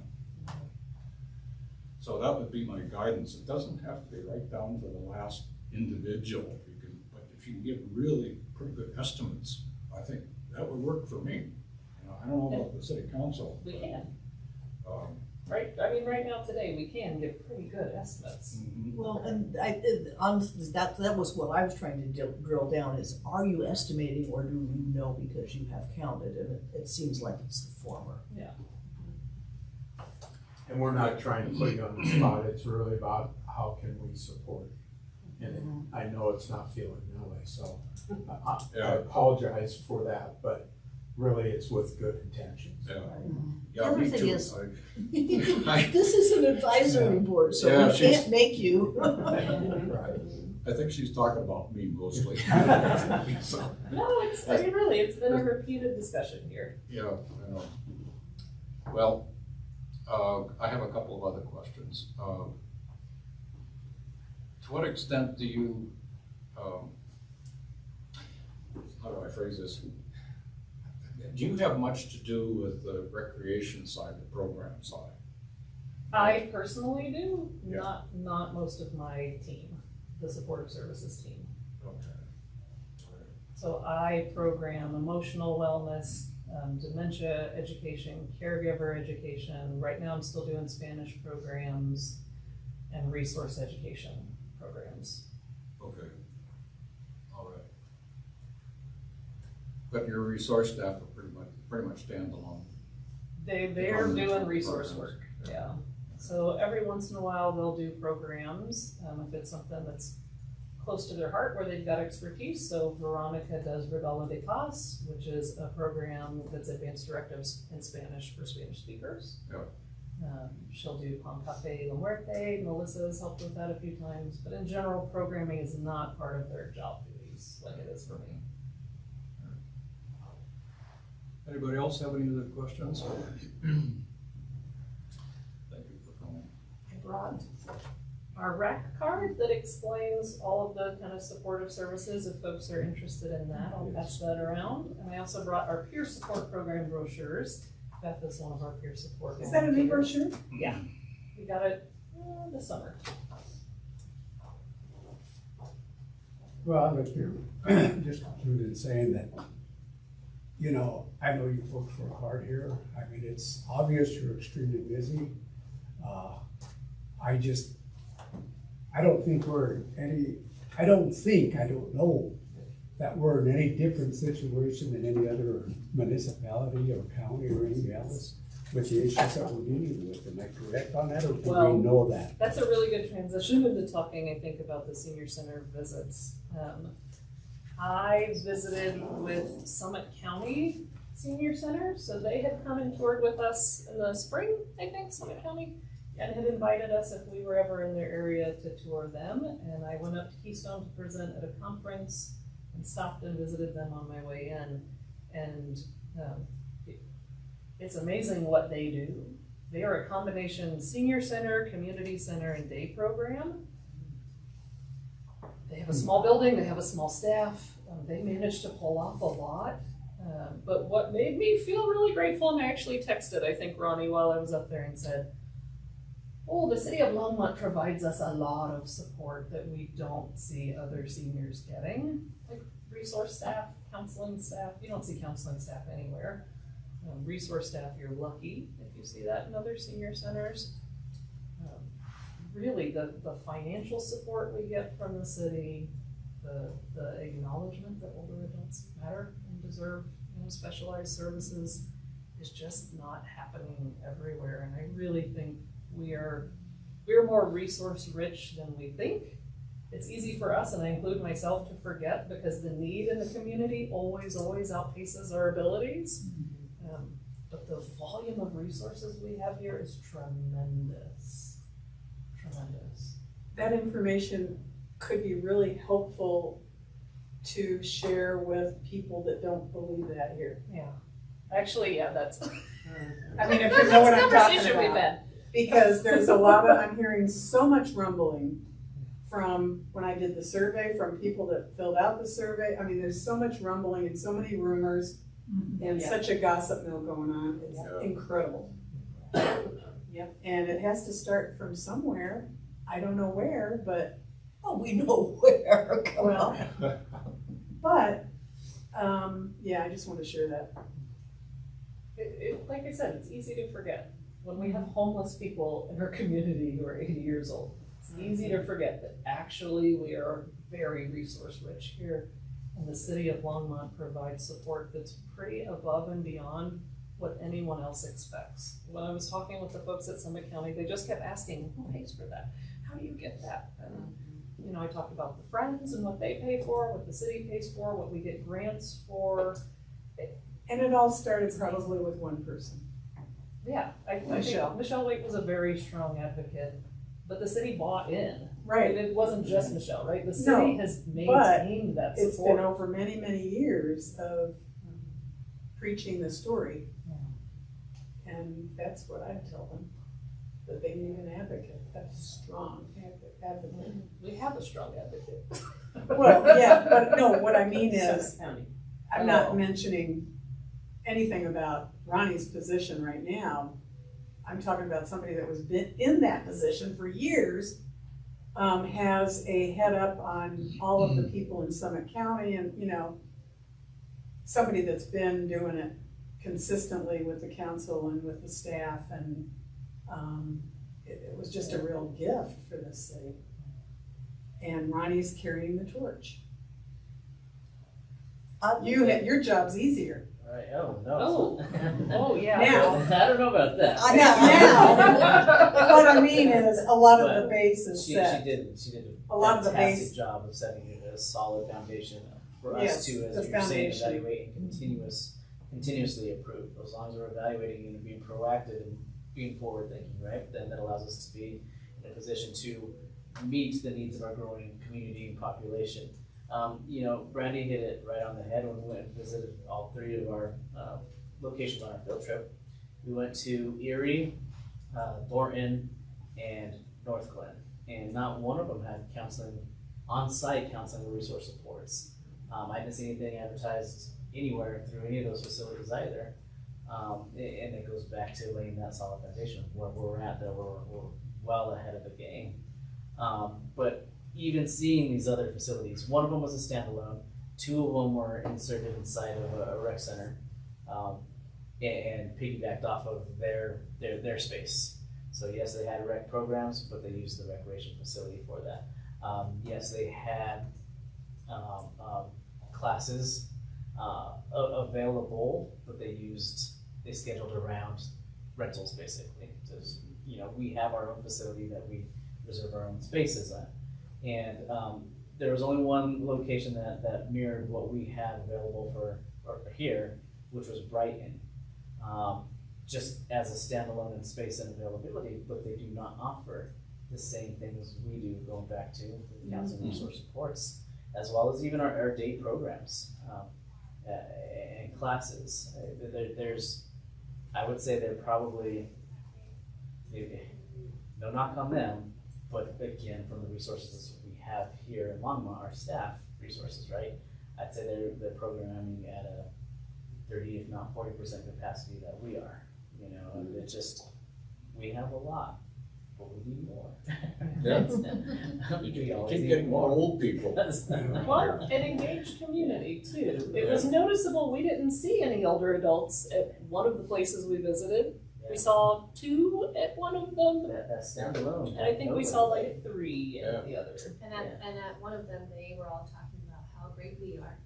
So that would be my guidance. It doesn't have to be right down to the last individual. You can, but if you can give really pretty good estimates, I think that would work for me. You know, I don't know about the city council. We can, Um, right? I mean, right now today, we can give pretty good estimates. Well, and that was what I was trying to drill down is, are you estimating or do you know because you have counted? And it seems like it's the former. And we're not trying to put you on the spot, it's really about how can we support? And I know it's not feeling that way, so I apologize for that, but really it's with good intentions. Yeah. The Yeah, other me thing too. is, I this is an advisory board, so Yeah, we she's- can't make you. Right. I think she's talking about me mostly. So, No, it's, I mean, really, it's been a repeated discussion here. yeah, I know. Well, I have a couple of other questions. To what extent do you, how do I phrase this? Do you have much to do with the recreation side, the program side? I personally do, Yeah. not most of my team, the supportive services team. Okay. So I program emotional wellness, dementia education, caregiver education. Right now I'm still doing Spanish programs and resource education programs. Okay. All right. But your resource staff are pretty much standalone. They're doing resource work, yeah. So every once in a while, they'll do programs, if it's something that's close to their heart where they've got expertise. So Veronica does Regalo de Paz, which is a program that's advanced directives in Spanish for Spanish speakers. Yeah. She'll do Pan Cafe La Muerte. Melissa has helped with that a few times, but in general, programming is not part of their job duties like it is for me. Anybody else have any other questions? Thank you for coming. I brought our rec card that explains all of the kind of supportive services if folks are interested in that. I'll pass that around. And I also brought our peer support program brochures. Beth is one of our peer support. Is that a new volunteers. brochure? Yeah, we got it this summer. Well, I'd like to just conclude in saying that, you know, I know you folks work hard here. I mean, it's obvious you're extremely busy. I don't think I don't know that we're in any different situation than any other municipality or county or anything else with the issues that we're dealing with. Am I correct on that, or do Well, we know that? That's a really good transition into talking, I think, about the senior center visits. I visited with Summit County Senior Center, so they had come and toured with us in the spring, I think, Summit County, and had invited us if we were ever in their area to tour them. And I went up to Keystone to present at a conference and stopped and visited them on my way in. And it's amazing what they do. They are a combination senior center, community center, and day program. They have a small building, they have a small staff, they managed to pull off a lot. But what made me feel really grateful, and I actually texted, I think, Ronnie while I was up there and said, oh, the city of Longmont provides us a lot of support that we don't see other seniors getting. Like resource staff, counseling staff, you don't see counseling staff anywhere. Resource staff, you're lucky if you see that in other senior centers. Really, the financial support we get from the city, the acknowledgement that older adults matter and deserve, you know, specialized services is just not happening everywhere. And I really think we're more resource rich than we think. It's easy for us, and I include myself, to forget because the need in the community always outpaces our abilities. But the volume of resources we have here is tremendous. Tremendous. That information could be really helpful to share with people that don't believe that here? Yeah. Actually, yeah, that's. I mean, if you know what I'm That's a talking conversation we've about. had. Because there's a lot of, I'm hearing so much rumbling from when I did the survey, from people that filled out the survey. I mean, there's so much rumbling and so many rumors and Yeah. such a gossip mill going on. It's Yeah. incredible. Yep. And it has to start from somewhere. I don't know where, but, Oh, we know where, come well, on. but, yeah, I just want to share that. Like I said, it's easy to forget. When we have homeless people in our community who are 80 years old, it's easy to forget that actually we are very resource rich here. And the city of Longmont provides support that's pretty above and beyond what anyone else expects. When I was talking with the folks at Summit County, they just kept asking, who pays for that? How do you get that? And, you know, I talked about the Friends and what they pay for, what the city pays for, what we get grants for. And it all started probably with one person. Yeah, I Michelle. think Michelle Waite was a very strong advocate, but the city bought in. Right. And it wasn't just Michelle, right? The No, city has maintained that It's been support. over many, many years of preaching the story. And that's what I tell them, that they need an advocate, a strong advocate. We have a strong advocate. Well, yeah, but no, what I mean is, Summit County. I'm not mentioning anything about Ronnie's position right now. I'm talking about somebody that was been in that position for years, has a head up on all of the people in Summit County and, you know, somebody that's been doing it consistently with the council and with the staff and, it was just a real gift for this city. And Ronnie's carrying the torch. Your job's easier. Right, oh, no. Oh, yeah. Now. I don't know about that. Now, what I mean is, a lot of the base is She set. did A lot of the fantastic base- job of setting a solid foundation for us Yes, to, as the you're saying, foundation. evaluate and continuously improve. As long as we're evaluating and being proactive and being forward thinking, right? Then that allows us to be in a position to meet the needs of our growing community and population. You know, Brandy hit it right on the head when we went and visited all three of our locations on our field trip. We went to Erie, Thornton, and North Glen, and not one of them had counseling, on-site counseling or resource supports. I didn't see anything advertised anywhere through any of those facilities either. And it goes back to laying that solid foundation of where we're at, that we're well ahead of the game. But even seeing these other facilities, one of them was a standalone, two of them were inserted inside of a rec center, and piggybacked off of their space. So yes, they had rec programs, but they used the recreation facility for that. Yes, they had classes available, but they scheduled around rentals basically. So, you know, we have our own facility that we reserve our own spaces at. And there was only one location that mirrored what we had available for here, which was Brighton. Just as a standalone in space and availability, but they do not offer the same things we do, going back to the counseling resource supports, as well as even our day programs and classes. There's, I would say they're probably, no knock on them, but again, from the resources we have here in Longmont, our staff resources, right? I'd say they're programming at a 30, if not 40% capacity that we are. You know, and it just, we have a lot, but we need more. Yeah. We always Keep need getting more old people. Well, an engaged community too. It was noticeable, we didn't see any older adults at one of the places we visited. We saw 2 at one of them, That's standalone. and I think we saw like 3 at the other. And at one of them, they were all talking about how great we are.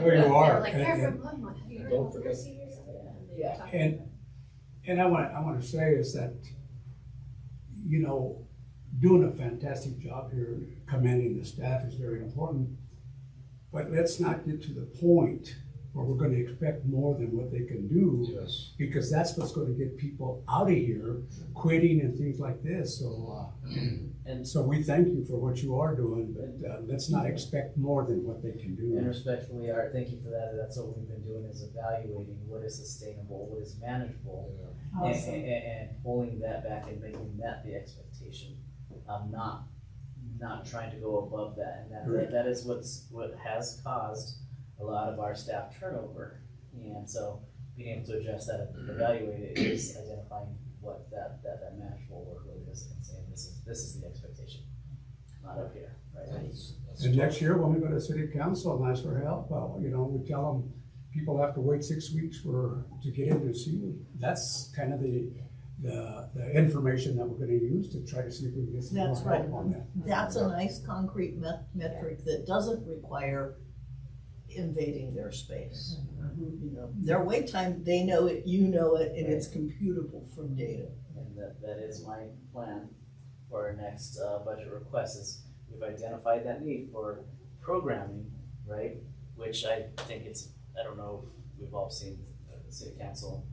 There you They were are. like, they're from Longmont, have you heard Don't of forget. their seniors? And they were Yeah. talking And- about- And I want to say is that, you know, doing a fantastic job here, commending the staff is very important. But let's not get to the point or we're gonna expect more than what they can do. Yes. Because that's what's gonna get people out of here, quitting and things like this, so, And so we thank you for what you are doing, but, let's not expect more than what they can And do. respectfully, Art, thank you for that. That's what we've been doing, is evaluating what is sustainable, what is manageable, Awesome. and pulling that back and making that the expectation. Not trying to go above that, and Correct. that is what has caused a lot of our staff turnover. And so being able to address that and evaluate it is identifying what that manageable workload is and saying this is the expectation, not up here, right? And next year, when we go to city council and ask for help, you know, we tell them, people have to wait 6 weeks to get in to see you. That's kind of the information that we're gonna use to try to see if we can get some more That's right. help on that. That's a nice concrete metric that doesn't require invading their space. You know, their wait time, they know it, you know it, and it's computable from data. And that is my plan for our next budget request, is we've identified that need for programming, right? Which I think I don't know if we've all seen the city council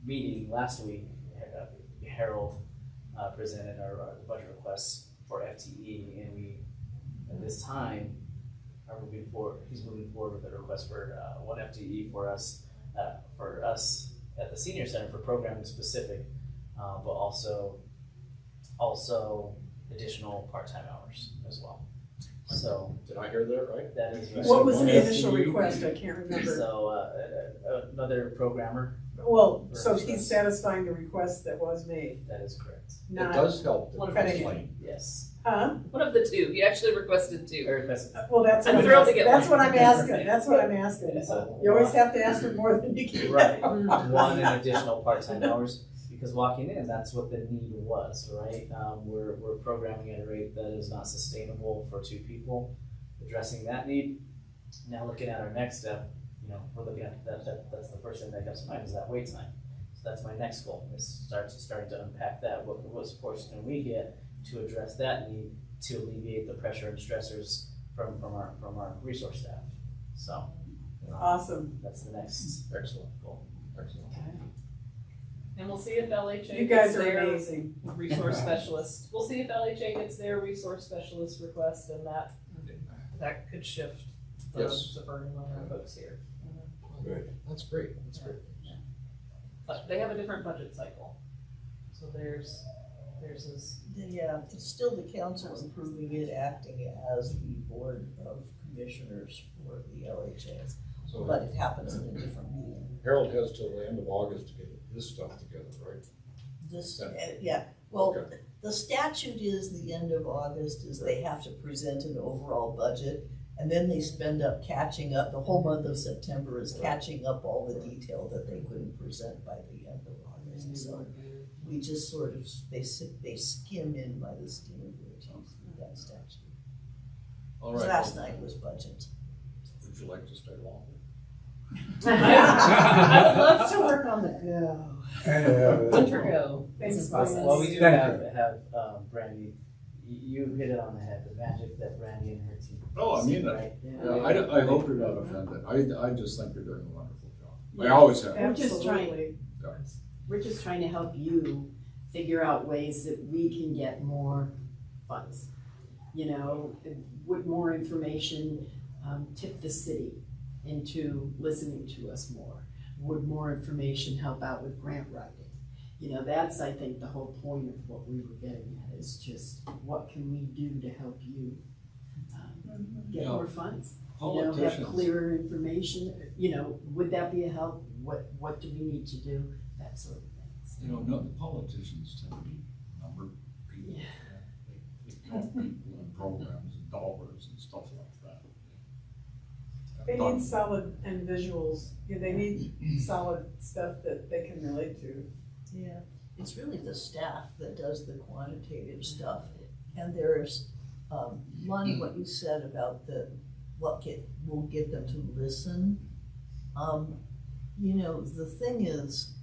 meeting last week. Harold presented our budget requests for FTE, and we, at this time, he's moving forward with a request for 1 FTE for us at the senior center for programming specific, but also additional part-time hours as well. So Did I hear that right? that is right. What was one the initial FTE? request? I can't remember. So another programmer, Well, so he's satisfying the request that was made, that is correct. It not, does help. One that of it's the- late. Yes. huh? One of the two. He actually requested two. I requested Well, that's I'm what thrilled to get that's one. what I'm asking, that's what I'm asking. So- You always have to ask for more than you can. Right, one and additional part-time hours, because walking in, that's what the need was, right? We're programming at a rate that is not sustainable for 2 people, addressing that need. Now looking at our next step, you know, we're looking at that's the first thing that comes to mind, is that wait time. So that's my next goal, is starting to unpack that, what support can we get to address that need, to alleviate the pressure and stressors from our resource staff. So, Awesome. that's the next Excellent, goal. excellent. And we'll see if LHA You gets guys are their amazing. resource specialist. We'll see if LHA gets their resource specialist request, and that could shift Yes. the burden on our folks here. Good. That's great, that's great. But they have a different budget cycle. So theirs is, Yeah, it's still the council approving it, acting as the board of commissioners for the LHA. So But it happens in a different meeting. Harold has till the end of August to get his stuff together, right? This, Yeah. yeah, well, Okay. the statute is the end of August, is they have to present an overall budget, and then they spend up catching up, the whole month of September is catching up all the detail that they couldn't present by the end of August, so we just sort of, they skim in by the skin of their teeth through that statute. All 'Cause right. last night was budget. Would you like to stay longer? I would love To work on the go. to winter go. Thanks, Well, we do Thank you. have Brandy, you hit it on the head, the magic that Brandy and her team. Oh, I mean that. Right? Yeah, I hope you're not offended. I just think you're doing a wonderful job. I always have. We're just trying- Absolutely. We're just trying to help you figure out ways that we can get more funds. You know, with more information, tip the city into listening to us more. Would more information help out with grant writing? You know, that's, I think, the whole point of what we were getting at, is just what can we do to help you get Yeah. more funds? You know, have Politicians. clearer information, you know, would that be a help? What do we need to do? That sort of things. You know, no, the politicians tend to be number people. Yeah. They count people and programs and dollars and stuff like that. They need solid and visuals, yeah, they need solid stuff that they can relate to. Yeah, it's really the staff that does the quantitative stuff. And there's, Lonnie, what you said about will get them to listen. You know, the thing is,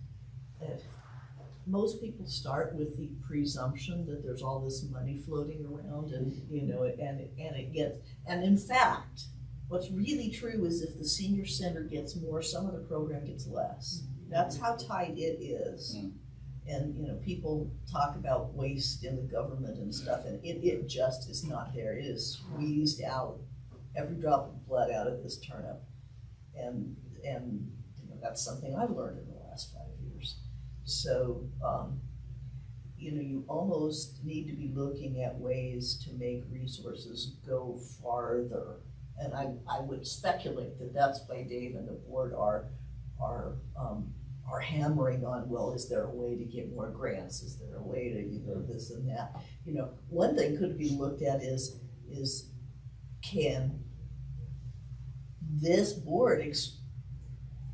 most people start with the presumption that there's all this money floating around, and, you know, and it gets, and in fact, What's really true is if the senior center gets more, some of the program gets less. That's how tight it is. And, you know, people talk about waste in the government and stuff, and it just is not there. It is squeezed out, every drop of blood out of this turnip. And you know, that's something I've learned in the last 5 years. So, you know, you almost need to be looking at ways to make resources go farther. And I would speculate that that's why Dave and the board are hammering on, well, is there a way to get more grants? Is there a way to, you know, this and that? You know, one thing could be looked at is can this board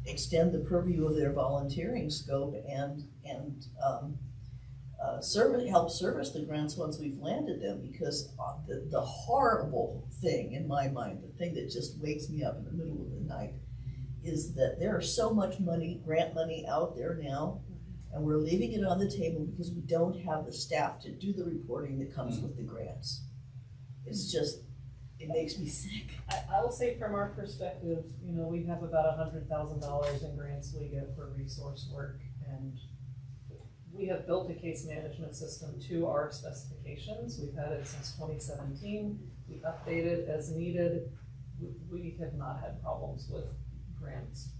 extend the purview of their volunteering scope and help service the grants once we've landed them? Because the horrible thing in my mind, the thing that just wakes me up in the middle of the night, is that there is so much money, grant money out there now, and we're leaving it on the table because we don't have the staff to do the reporting that comes with the grants. It's just, it makes me sick. I will say from our perspective, you know, we have about $100,000 in grants we get for resource work, and we have built a case management system to our specifications. We've had it since 2017. We update it as needed. We have not had problems with grants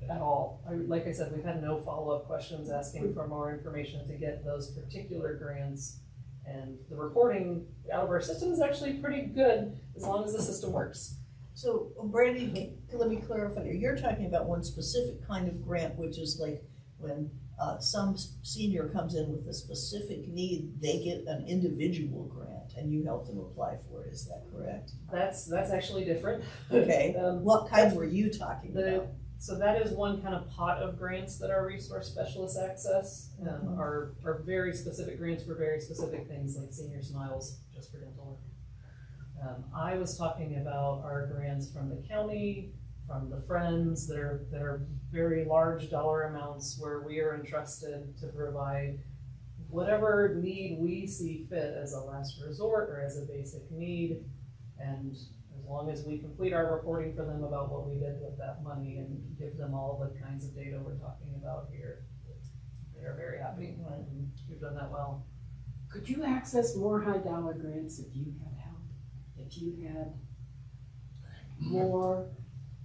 at all. Like I said, we've had no follow-up questions asking for more information to get those particular grants. And the reporting out of our system is actually pretty good as long as the system works. So, Brandy, let me clarify. You're talking about one specific kind of grant, which is like when some senior comes in with a specific need, they get an individual grant, and you help them apply for it. Is that correct? That's actually different. Okay. What kind were you talking about? So that is one kind of pot of grants that our resource specialists access, are very specific grants for very specific things, like Senior Smiles, just for dental work. I was talking about our grants from the county, from the Friends, that are very large dollar amounts where we are entrusted to provide whatever need we see fit as a last resort or as a basic need. And as long as we complete our reporting for them about what we did with that money and give them all the kinds of data we're talking about here, they are very happy, and we've done that well. Could you access more high dollar grants if you had help? If you had more,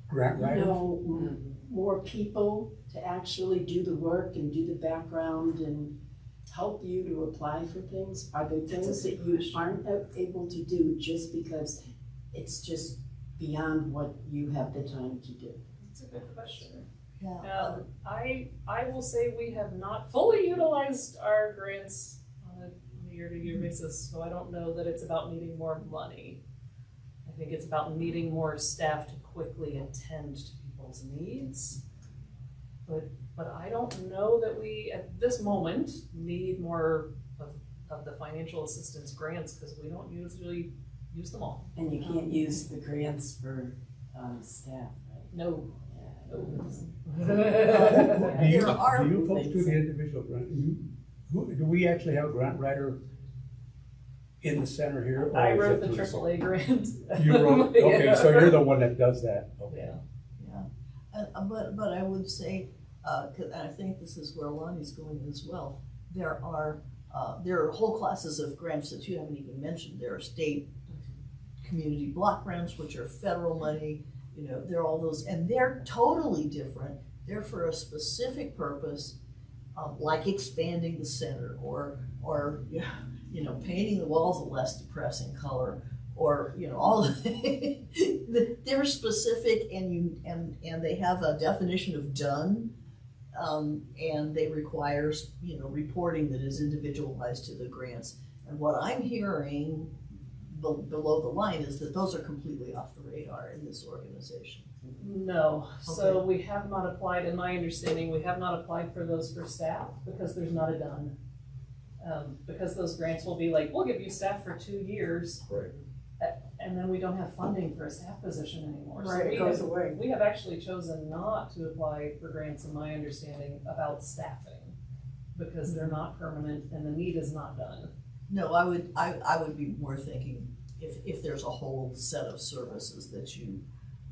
Grant you writers? know, more people to actually do the work and do the background and help you to apply for things? Are there things that you aren't able to do just because it's just beyond what you have the time to do? That's a good question. Yeah. I will say we have not fully utilized our grants on a year-to-year basis, so I don't know that it's about needing more money. I think it's about needing more staff to quickly attend to people's needs. But I don't know that we, at this moment, need more of the financial assistance grants, because we don't usually use them all. And you can't use the grants for staff, right? No. Do you There are folks do things. the individual grant? Do we actually have a grant writer in the center here? or I is wrote it the through AAA grant. You wrote, okay, Yeah. so you're the one that does that, okay. Yeah. But I would say, and I think this is where Lonnie's going as well, there are whole classes of grants that you haven't even mentioned. There are state community block grants, which are federal money, you know, there are all those, and they're totally different. They're for a specific purpose, like expanding the center or you know, painting the walls a less depressing color, or, you know, all they're specific, and they have a definition of done, and they require, you know, reporting that is individualized to the grants. And what I'm hearing below the line is that those are completely off the radar in this organization. No, so we have not applied, in my understanding, we have not applied for those for staff because there's not a done. Because those grants will be like, we'll give you staff for 2 years. Right. And then we don't have funding for a staff position anymore. So Right, it we goes have- away. We have actually chosen not to apply for grants, in my understanding, about staffing, because they're not permanent and the need is not done. No, I would be more thinking if there's a whole set of services that you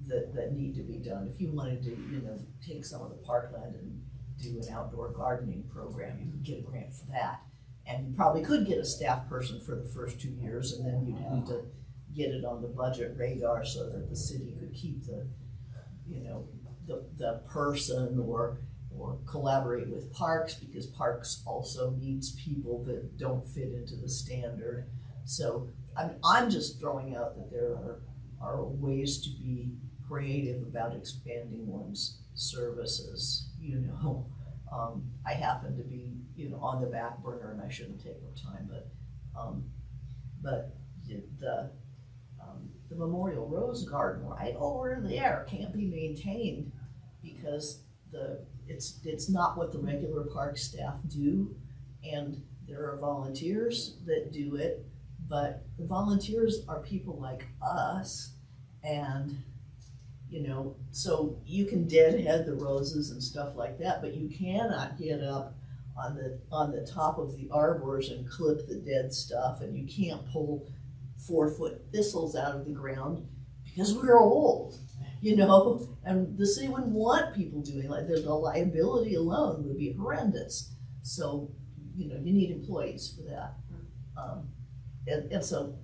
that need to be done. If you wanted to, you know, take some of the parkland and do an outdoor gardening program, you could get a grant for that. And you probably could get a staff person for the first 2 years, and then you'd have to get it on the budget radar so that the city could keep the, you know, the person, or collaborate with parks, because parks also needs people that don't fit into the standard. So I'm just throwing out that there are ways to be creative about expanding one's services, you know. I happen to be, you know, on the back burner, and I shouldn't take up time, but the Memorial Rose Garden right over there can't be maintained because it's not what the regular park staff do, and there are volunteers that do it, but the volunteers are people like us, and you know, so you can deadhead the roses and stuff like that, but you cannot get up on the top of the arbors and clip the dead stuff, and you can't pull 4-foot thistles out of the ground because we're old, you know, and the city wouldn't want people doing like the liability alone would be horrendous. So, you know, you need employees for that. And so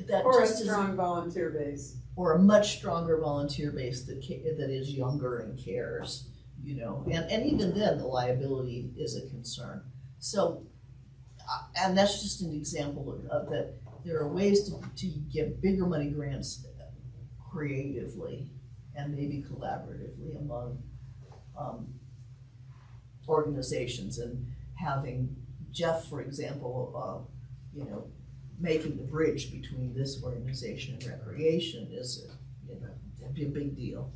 that Or a just strong volunteer base. or a much stronger volunteer base that is younger and cares, you know, and even then the liability is a concern. So, and that's just an example of that. There are ways to get bigger money grants creatively and maybe collaboratively among organizations, and having Jeff, for example, you know, making the bridge between this organization and recreation is, you know, it'd be a big deal.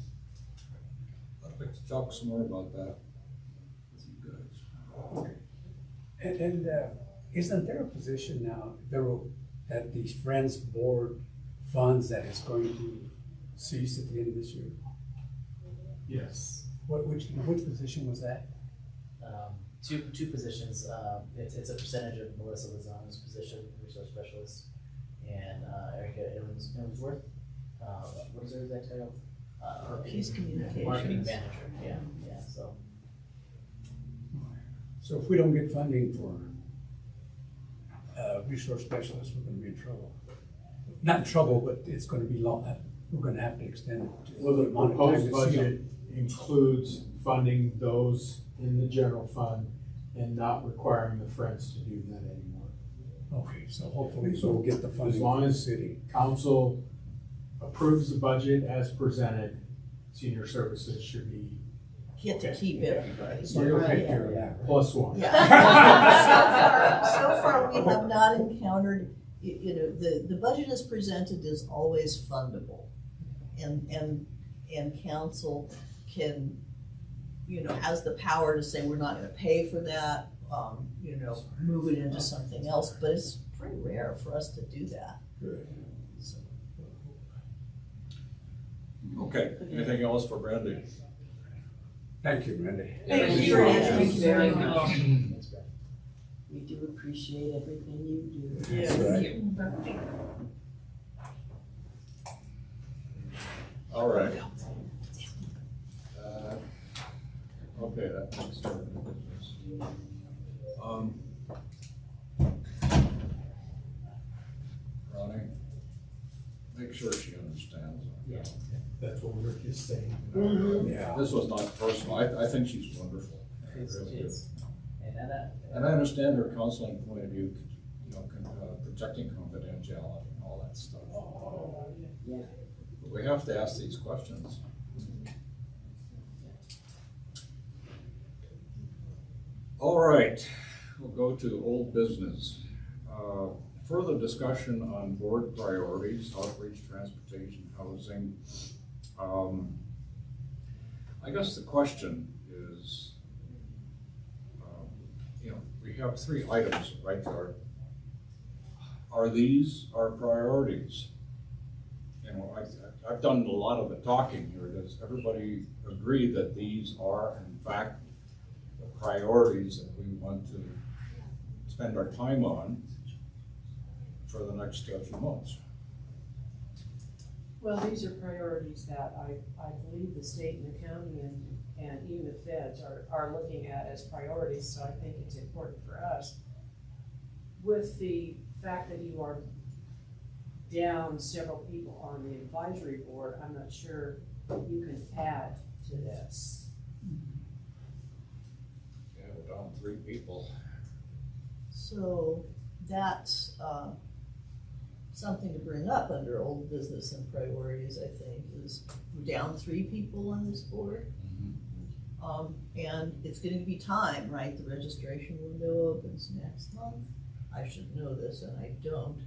I'd like to talk some more about that with you guys. And isn't there a position now, that the Friends Board funds that is going to cease at the end of this year? Yes. Which position was that? Two positions. It's a percentage of Melissa Lozano's position, resource specialist, and Erica Illingsworth. What is her exact title? Peace communications. Marketing manager. Yeah. So if we don't get funding for resource specialists, we're gonna be in trouble. Not in trouble, but it's gonna be long, we're gonna have to extend it. Well, the proposed budget includes funding those in the general fund and not requiring the Friends to do that anymore. Okay, so hopefully we'll get the funding. As long from the as city. Council approves the budget as presented, senior services should be Get to keep everybody. So you'll take care of that. +1. Yeah. So far, we have not encountered, you know, the budget as presented is always fundable. And council can, you know, has the power to say, we're not gonna pay for that, you know, move it into something else, but it's pretty rare for us to do that. Good. So, Okay, anything else for Brandy? Thank you, Randy. Thank you. Thank you very Thank much. you. We do appreciate everything you do. Yeah. Right. All right. Okay, that takes care of the business. Ronnie, make sure she understands. Yeah. That's what we were just saying. Yeah. This was not personal. I think she's wonderful. I It's, really do. it's, And I understand her counseling point of view, you know, protecting confidentiality and all that stuff. Yeah. But we have to ask these questions. All right, we'll go to old business. Further discussion on board priorities, outreach, transportation, housing. I guess the question is, you know, we have 3 items right there. Are these our priorities? You know, I've done a lot of the talking here. Does everybody agree that these are, in fact, the priorities that we want to spend our time on for the next few months? Well, these are priorities that I believe the state and the county and even the feds are looking at as priorities, so I think it's important for us. With the fact that you are down several people on the advisory board, I'm not sure you can add to this. Yeah, we're down 3 people. So that's, something to bring up under old business and priorities, I think, is we're down 3 people on this board. And it's gonna be time, right? The registration window opens next month. I should know this and I don't,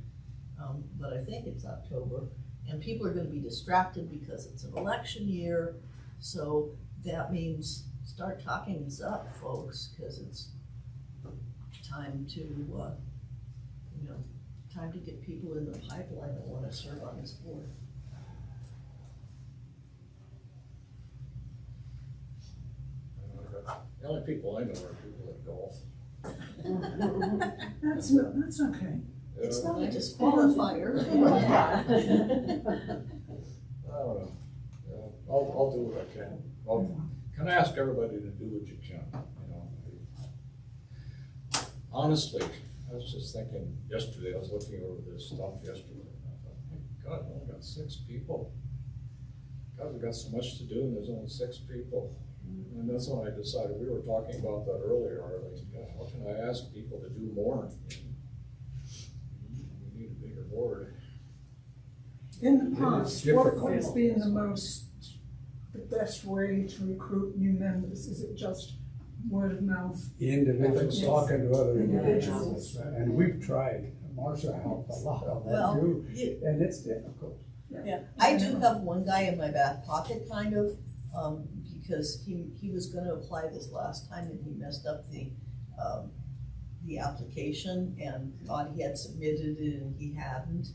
but I think it's October. And people are gonna be distracted because it's an election year. So that means start talking this up, folks, because it's time to, time to get people in the pipeline that wanna serve on this board. The only people I know are people that golf. That's okay. It's not a disqualifier. I don't know. Yeah, I'll do what I can. I'll kind of ask everybody to do what you can, Honestly, I was just thinking yesterday, I was looking over this stuff yesterday, and I thought, my God, I only got 6 people. God, we've got so much to do, and there's only 6 people. And that's when I decided, we were talking about that earlier, Arlene, God, how can I ask people to do more? We need a bigger board. In the It's past, difficult. what has been the best way to recruit new members? Is it just word of mouth? Individuals Yes. talking to other Individuals. individuals, and we've tried. Marcia helped a lot on that Well, too, you- and it's difficult. I do have one guy in my back pocket, kind of, because he was gonna apply this last time and he messed up the application and thought he had submitted it and he hadn't,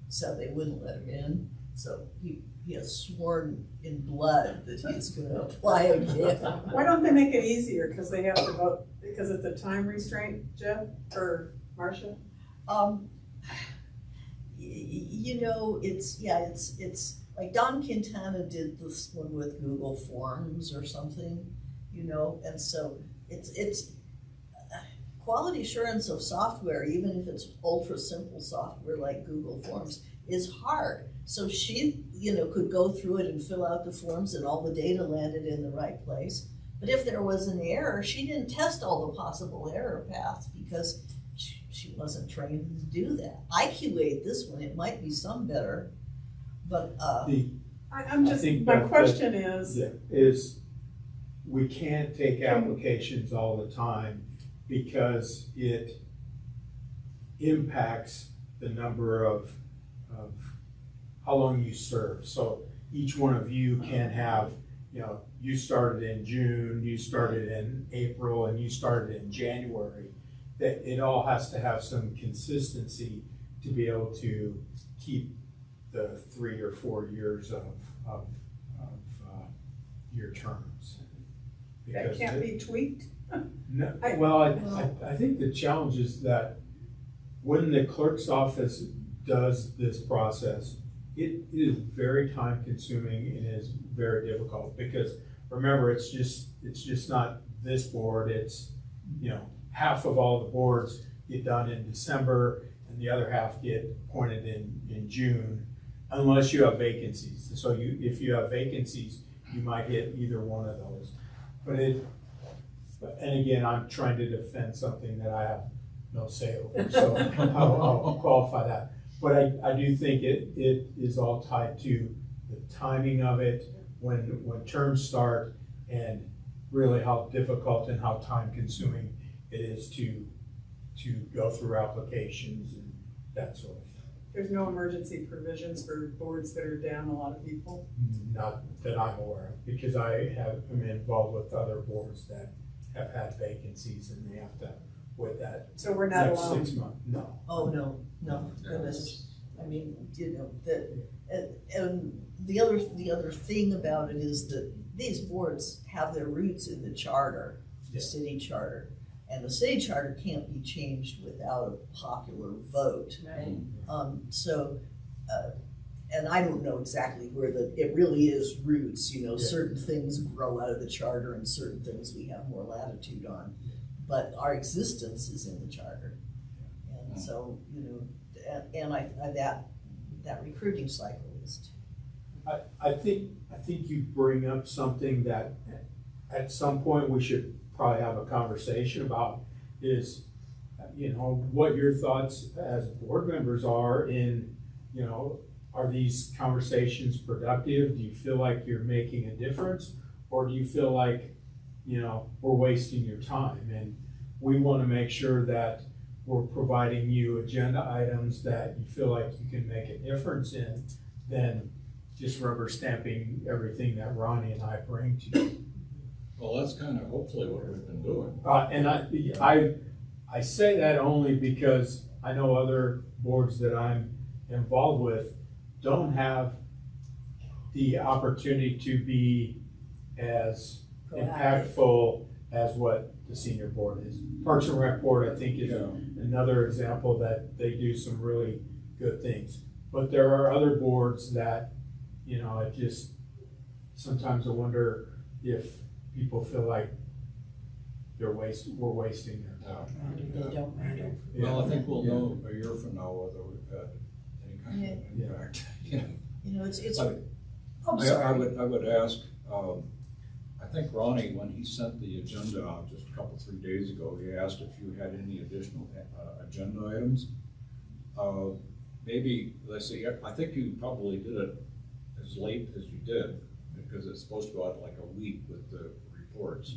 so they wouldn't let him in. So he has sworn in blood that he's gonna apply again. Why don't they make it easier, because they have to vote, because it's a time restraint, Jeff, or Marcia? It's like Don Quintana did this one with Google Forms or something, and so it's quality assurance of software, even if it's ultra simple software like Google Forms, is hard. So she, could go through it and fill out the forms and all the data landed in the right place. But if there was an error, she didn't test all the possible error paths because she wasn't trained to do that. I QA'd this one, it might be some better, but, I'm I just, think my that- question is, is we can't take applications all the time because it impacts the number of how long you serve. So each one of you can have, you started in June, you started in April, and you started in January. That it all has to have some consistency to be able to keep the 3 or 4 years of your terms. that Because can't be tweaked? No, I- well, I think the challenge is that when the clerk's office does this process, it is very time consuming and is very difficult because remember, it's just not this board, it's, half of all the boards get done in December and the other half get appointed in June, unless you have vacancies. So if you have vacancies, you might hit either one of those. And again, I'm trying to defend something that I have no say over, so I'll qualify that. But I do think it is all tied to the timing of it, when terms start, and really how difficult and how time consuming it is to go through applications and that sort of thing. There's no emergency provisions for boards that are down a lot of people? Not that I'm aware of, because I am involved with other boards that have had vacancies and they have to, with that So we're not next alone? 6 months, no. oh, no, goodness. I mean, and the other thing about it is that these boards have their roots in the charter, the Yeah. city charter. And the city charter can't be changed without a popular vote. Right. and I don't know exactly where it really is roots, Yeah. certain things grow out of the charter and certain things we have more latitude on. But our existence is in the charter. And so, and that recruiting cycle is too. I think you bring up something that at some point we should probably have a conversation about is, what your thoughts as board members are in, are these conversations productive? Do you feel like you're making a difference? Or do you feel like, we're wasting your time? And we want to make sure that we're providing you agenda items that you feel like you can make a difference in than just rubber stamping everything that Ronnie and I bring to you. Well, that's kind of hopefully what we've been doing. And I say that only because I know other boards that I'm involved with don't have the opportunity to be as impactful as what the senior board is. Parks and Rec Board, I think, is another example that they do some really good things. But there are other boards that, I just, sometimes I wonder if people feel like we're wasting their time. They don't matter. Well, I think we'll know a year from now whether we've had any kind of Yeah. impact. It's. I- I'm I sorry. would ask, I think Ronnie, when he sent the agenda out just a couple, 3 days ago, he asked if you had any additional agenda items. Maybe, let's see, I think you probably did it as late as you did, because it's supposed to go out like a week with the reports,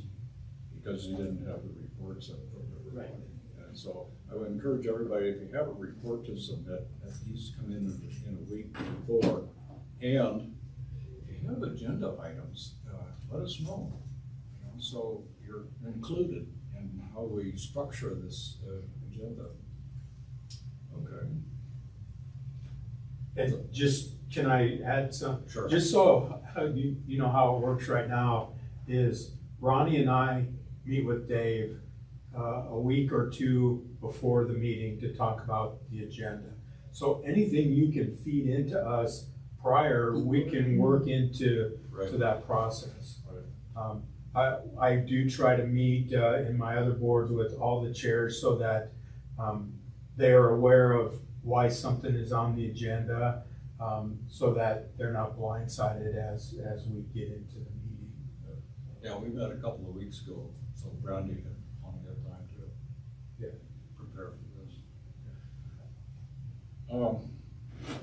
because you didn't have the reports up for everybody. And so I would encourage everybody, if you have a report to submit, at least come in a week before. And if you have agenda items, let us know. So you're included in how we structure this agenda. Okay. And just, can I add some? Sure. Just so you know how it works right now is Ronnie and I meet with Dave a week or two before the meeting to talk about the agenda. So anything you can feed into us prior, we can work into to that process. I do try to meet in my other boards with all the chairs so that they are aware of why something is on the agenda, so that they're not blindsided as we get into the meeting. Yeah, we met a couple of weeks ago, so Brandy had plenty of time to prepare for this.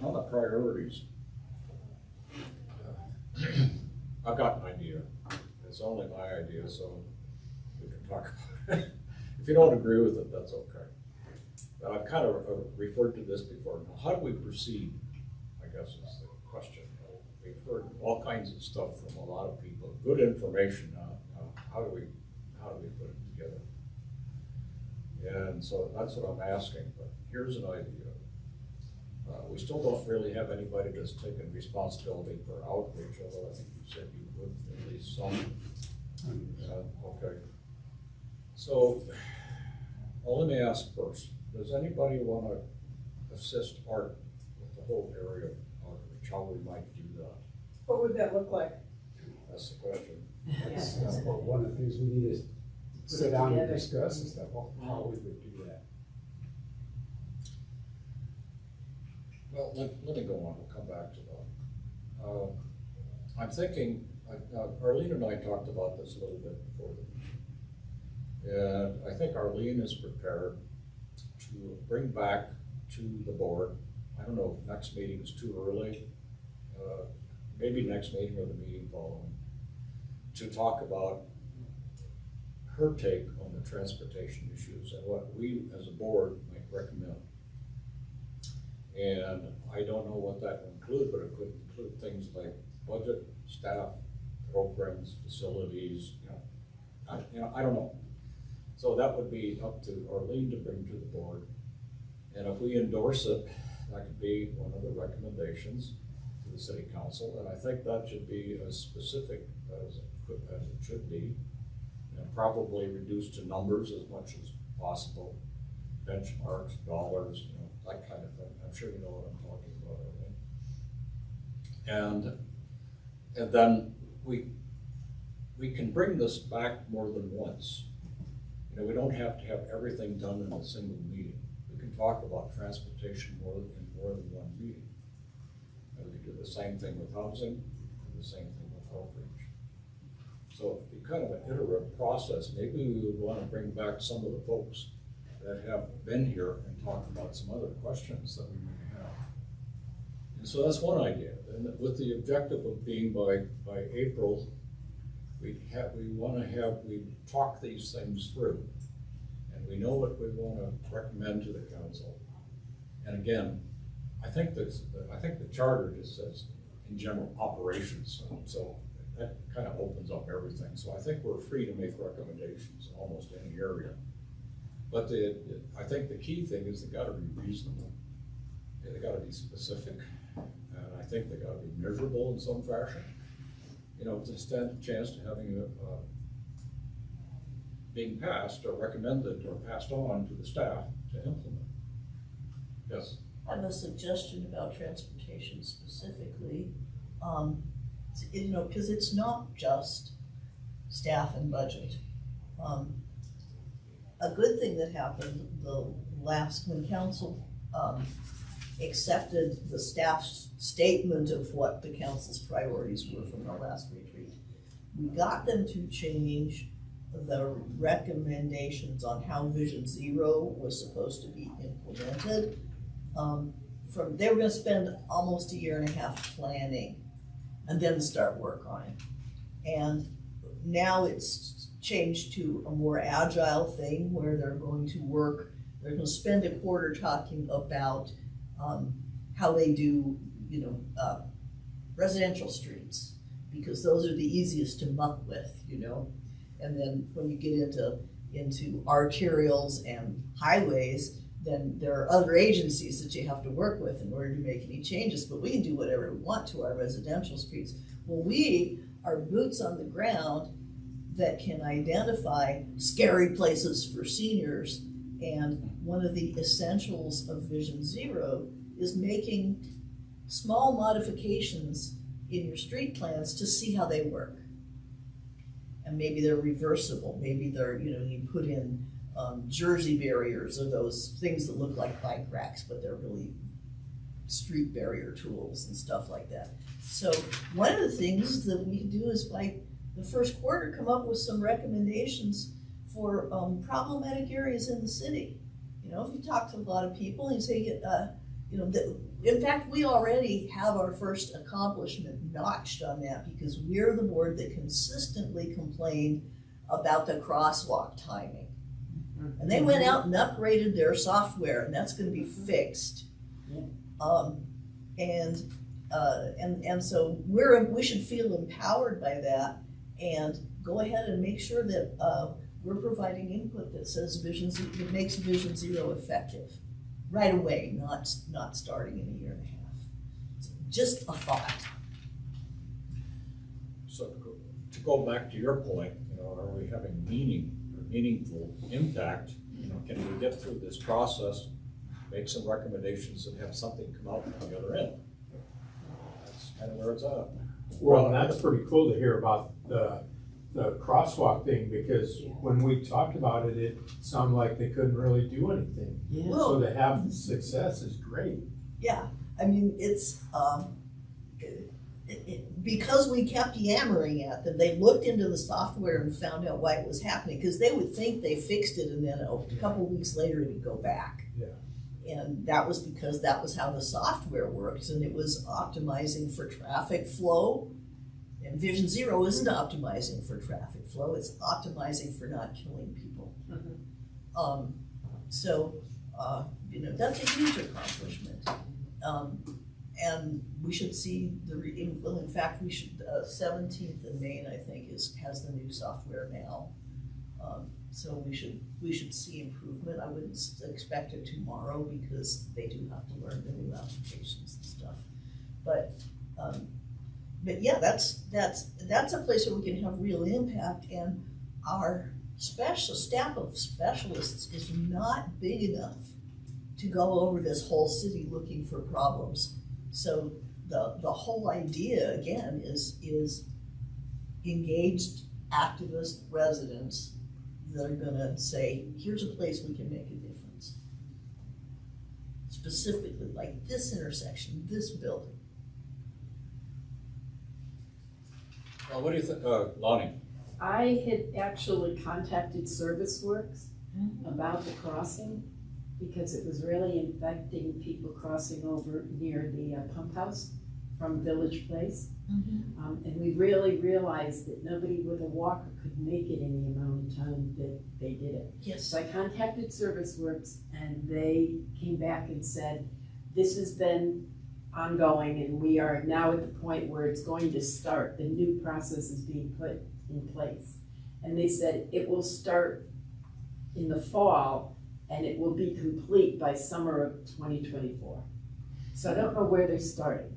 On the priorities, I've got an idea. It's only my idea, so we can talk about it. If you don't agree with it, that's okay. But I've kind of referred to this before. Now, how do we proceed, I guess is the question. We've heard all kinds of stuff from a lot of people, good information. How do we put it together? And so that's what I'm asking, but here's an idea. We still don't really have anybody that's taken responsibility for outreach, although I think you said you would at least some. Okay. So, well, let me ask first, does anybody want to assist Art with the whole area of outreach, how we might do that? What would that look like? That's the question. That's one of the things we need to sit down and discuss is that how we would do that. Well, let me go on, we'll come back to that. I'm thinking, Arlene and I talked about this a little bit before the meeting. And I think Arlene is prepared to bring back to the board, I don't know if next meeting is too early, maybe next meeting or the meeting following, to talk about her take on the transportation issues and what we as a board might recommend. And I don't know what that will include, but it could include things like budget, staff, programs, facilities, I don't know. So that would be up to Arlene to bring to the board. And if we endorse it, that could be one of the recommendations to the city council. And I think that should be as specific as it should be, and probably reduced to numbers as much as possible, benchmarks, dollars, that kind of thing. I'm sure you know what I'm talking about, And then we can bring this back more than once. You know, we don't have to have everything done in a single meeting. We can talk about transportation in more than one meeting. And we can do the same thing with housing, and the same thing with outreach. So it'd be kind of an iterative process. Maybe we would want to bring back some of the folks that have been here and talk about some other questions that we may have. And so that's one idea. And with the objective of being by April, we talk these things through. And we know what we want to recommend to the council. And again, I think the charter just says in general operations. So that kind of opens up everything. So I think we're free to make recommendations in almost any area. But I think the key thing is they gotta be reasonable. They gotta be specific. And I think they gotta be measurable in some fashion. You know, to stand a chance to having being passed or recommended or passed on to the staff to implement. Yes? I have a suggestion about transportation specifically. You know, because it's not just staff and budget. A good thing that happened when council accepted the staff's statement of what the council's priorities were from our last retreat, we got them to change the recommendations on how Vision Zero was supposed to be implemented. They were gonna spend almost a year and a half planning and then start work on it. And now it's changed to a more agile thing where they're going to spend a quarter talking about how they do, residential streets, because those are the easiest to muck with, And then when you get into arterials and highways, then there are other agencies that you have to work with in order to make any changes, but we can do whatever we want to our residential streets. Well, we are boots on the ground that can identify scary places for seniors, and one of the essentials of Vision Zero is making small modifications in your street plans to see how they work. And maybe they're reversible, maybe they're, you put in Jersey barriers or those things that look like bike racks, but they're really street barrier tools and stuff like that. So one of the things that we can do is by the first quarter come up with some recommendations for problematic areas in the city. If you talk to a lot of people and you say, in fact, we already have our first accomplishment notched on that because we're the board that consistently complained about the crosswalk timing. And they went out and upgraded their software, and that's going to be fixed. And so we should feel empowered by that and go ahead and make sure that we're providing input that says that makes Vision Zero effective right away, not starting in a year and a half. Just a thought. So to go back to your point, are we having meaningful impact? Can we get through this process, make some recommendations, and have something come out on the other end? That's kind of where it's at. Well, and that's pretty cool to hear about the crosswalk thing, because when we talked about it, it sounded like they couldn't really do anything. Yeah. So to have the success is great. Yeah, I mean, it's, because we kept yammering at them, they looked into the software and found out why it was happening, because they would think they fixed it and then a couple weeks later it would go back. Yeah. And that was because that was how the software works, and it was optimizing for traffic flow. And Vision Zero isn't optimizing for traffic flow, it's optimizing for not killing people. Mm-hmm. That's a huge accomplishment. And we should see in fact, we should, 17th in Maine, I think, has the new software now. So we should see improvement. I wouldn't expect it tomorrow because they do have to learn the new applications and stuff. But yeah, that's a place where we can have real impact, and our staff of specialists is not big enough to go over this whole city looking for problems. So the whole idea, again, is engaged activist residents that are gonna say, here's a place we can make a difference. Specifically, like this intersection, this building. Well, what do you think, Lonnie? I had actually contacted Service Works about the crossing because it was really infecting people crossing over near the pump house from Village Place. And we really realized that nobody with a walker could make it in the amount of time that they did it. Yes. So I contacted Service Works and they came back and said, this has been ongoing and we are now at the point where it's going to start. The new process is being put in place. And they said it will start in the fall and it will be complete by summer of 2024. So I don't know where they're starting.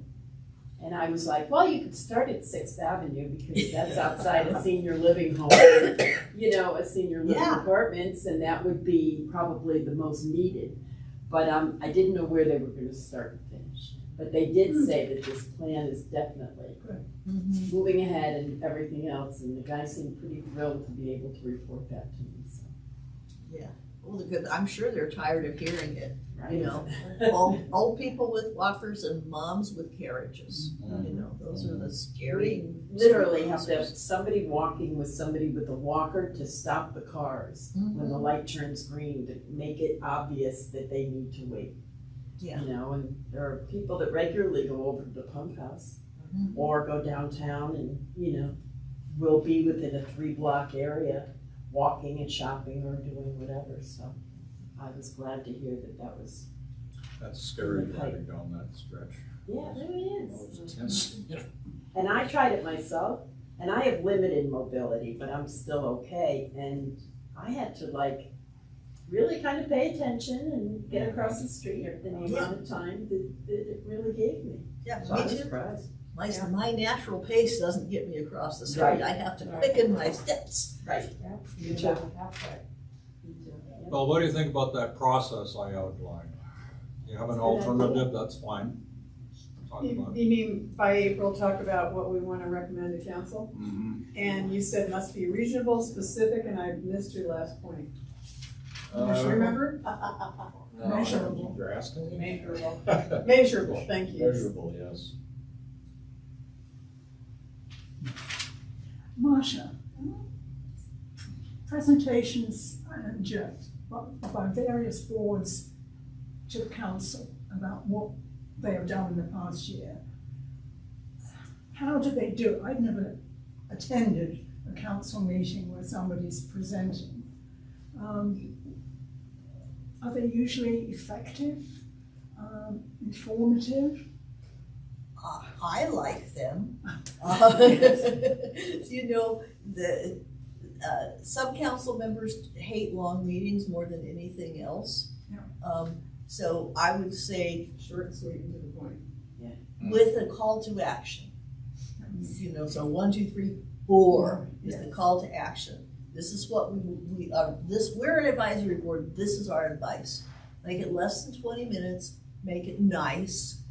And I was like, well, you could start at 6th Avenue because that's outside a senior living home, you know, a senior living apartments, and that would be probably the most needed. But I didn't know where they were gonna start and finish. But they did say that this plan is definitely moving ahead and everything else, and the guy seemed pretty thrilled to be able to report that to me, so. Yeah, well, I'm sure they're tired of hearing it, Right. you know, old people with walkers and moms with carriages, you know, those are the scary. We literally have to have somebody walking with somebody with a walker to stop the cars when the light turns green, to make it obvious that they need to wait. Yeah. You know, and there are people that regularly go over to the pump house or go downtown and, you know, will be within a 3-block area, walking and shopping or doing whatever, so I was glad to hear that that was. That's scary driving down that stretch. Yeah, it really Oh, is. it's intense. And I tried it myself, and I have limited mobility, but I'm still okay, and I had to like really kind of pay attention and get across the street the amount of time that it really gave me. Yeah, So I me was too. surprised. My natural pace doesn't get me across the street, Right. I have to quicken my steps. Right. Yeah. You too. Well, what do you think about that process I outlined? You have an alternative, that's fine. Talk You about. mean by April, talk about what we wanna recommend to council? And you said must be reasonable, specific, and I missed your last point. Remember? Measurable. You're asking me? Measurable. Measurable, thank you. Measurable, yes. Marcia, presentations and by various boards to the council about what they have done in the past year. How do they do it? I've never attended a council meeting where somebody's presenting. Are they usually effective, informative? I like them. You know, some council members hate long meetings more than anything else. Yeah. So I would say Short and sweet and to the point. with a call to action. You know, so 1, 2, 3, 4 is the call to action. This is what we are, we're an advisory board, this is our advice. Make it less than 20 minutes, make it nice,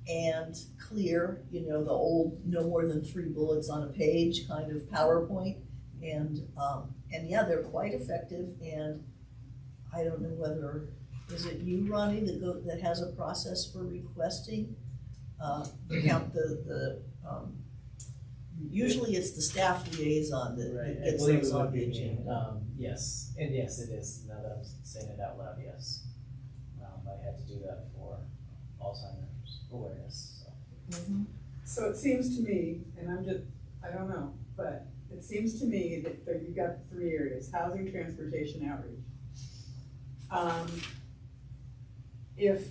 and clear, you know, the old no more than 3 bullets on a page kind of PowerPoint. And yeah, they're quite effective, and I don't know whether, is it you, Ronnie, that has a process for requesting? Usually it's the staff liaison that gets those on the agenda. Yes, and yes, it is, now that I'm saying it out loud, yes. I had to do that for Alzheimer's awareness, so. So it seems to me, and I don't know, but it seems to me that you've got 3 areas: housing, transportation, outreach. If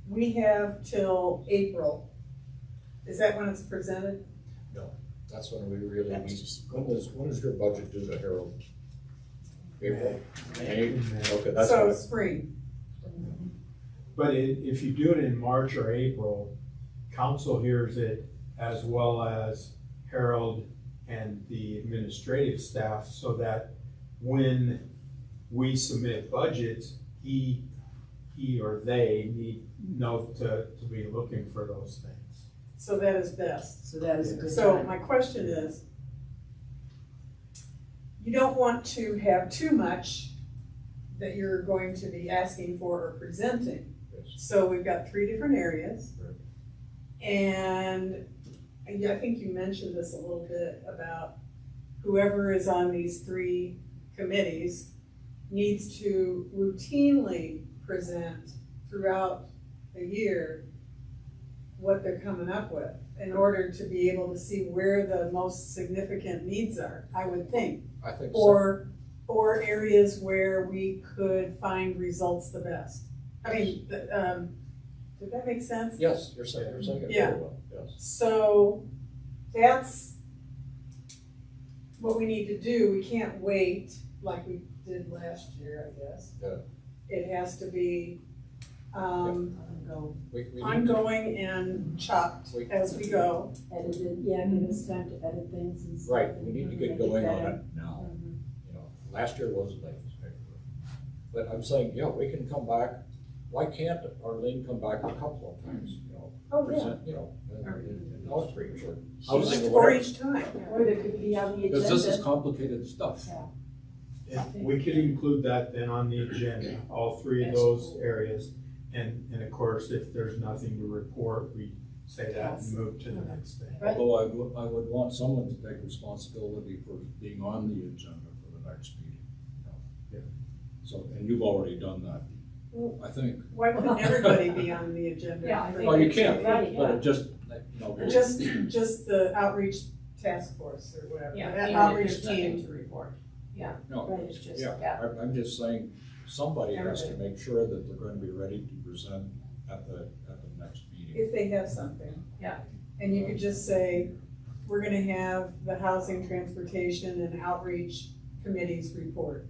we have till April, is that when it's presented? That's when we really That was need. just- When is your budget due to Harold? April? May? Okay, that's So what. spring. But if you do it in March or April, council hears it as well as Harold and the administrative staff, so that when we submit budgets, he he or they know to be looking for those things. So that is best. So that is a good So time. my question is, you don't want to have too much that you're going to be asking for or presenting. Yes. So we've got 3 different areas. Right. And I think you mentioned this a little bit about whoever is on these 3 committees needs to routinely present throughout the year what they're coming up with in order to be able to see where the most significant needs are, I would think. I think so. Or areas where we could find results the best. I mean, did that make sense? Yes, you're saying it Yeah. very well, yes. So that's what we need to do. We can't wait like we did last year, I guess. Yeah. It has to be Go We need to, ongoing and chopped as we go. edited, yeah, give us time to edit things and stuff. right, we need to get Make it going on better. it now. Mhm. You know, last year wasn't like this. But I'm saying, yeah, we can come back. Why can't Arlene come back a couple of times, you know? Oh, yeah. Present, you know, and outreach or Just housing or for whatever. each time. Or they could be on the agenda. Because this is complicated stuff. If we could include that then on the agenda, all 3 of those areas. And of course, if there's nothing to report, we say that and move to the next thing. Right. Although I would want someone to take responsibility for being on the agenda for the next meeting. You know. So, and you've already done that, I think. Why couldn't everybody be on the agenda? Yeah, I think Well, you it's can't, right, but yeah. it just, you know. Just the outreach task force or whatever, Yeah, that even if outreach there's nothing team. to report. No, Right. It's just, yeah, yeah. I'm just saying, somebody has to make sure that they're going to be ready to present at the next meeting. If they have something. Yeah. And you could just say, we're gonna have the housing, transportation, and outreach committees report.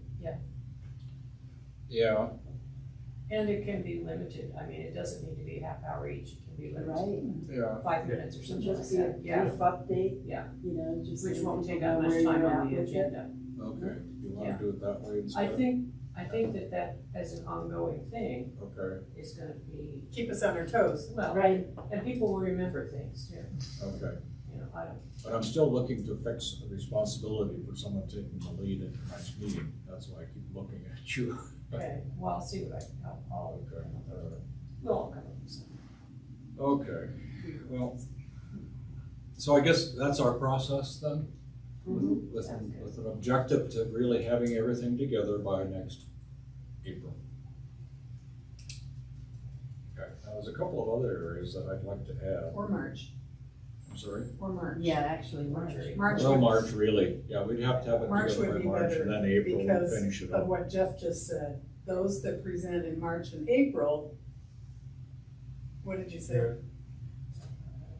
Yeah, And it can be limited, I mean, it doesn't need to be half hour each, it can be limited, Right, yeah. 5 minutes or so something like just be a that, yeah. brief update. Yeah. You know, just. Which so won't people take that know much where time you're on at the with it. agenda. Okay, you want Yeah. to do it that way I instead? think that as an ongoing thing Okay, is gonna be, Keep us on our toes. well, Right, and people will remember things too, okay. you know, I don't, But I'm still looking to fix the responsibility for someone taking the lead at the next meeting. That's why I keep looking at you. okay, well, I'll see what I'll, Okay, we'll all come up with something. okay, well, so I guess that's our process then? With an objective to really having everything together by next April. Okay, now there's a couple of other areas that I'd like to add. Or March, I'm sorry? or March. yeah, actually, March. March Well, would, March, really. Yeah, we'd have to have it March together would by be March better and then April and because finish it of up. what Jeff just said. Those that present in March and April, what did you say?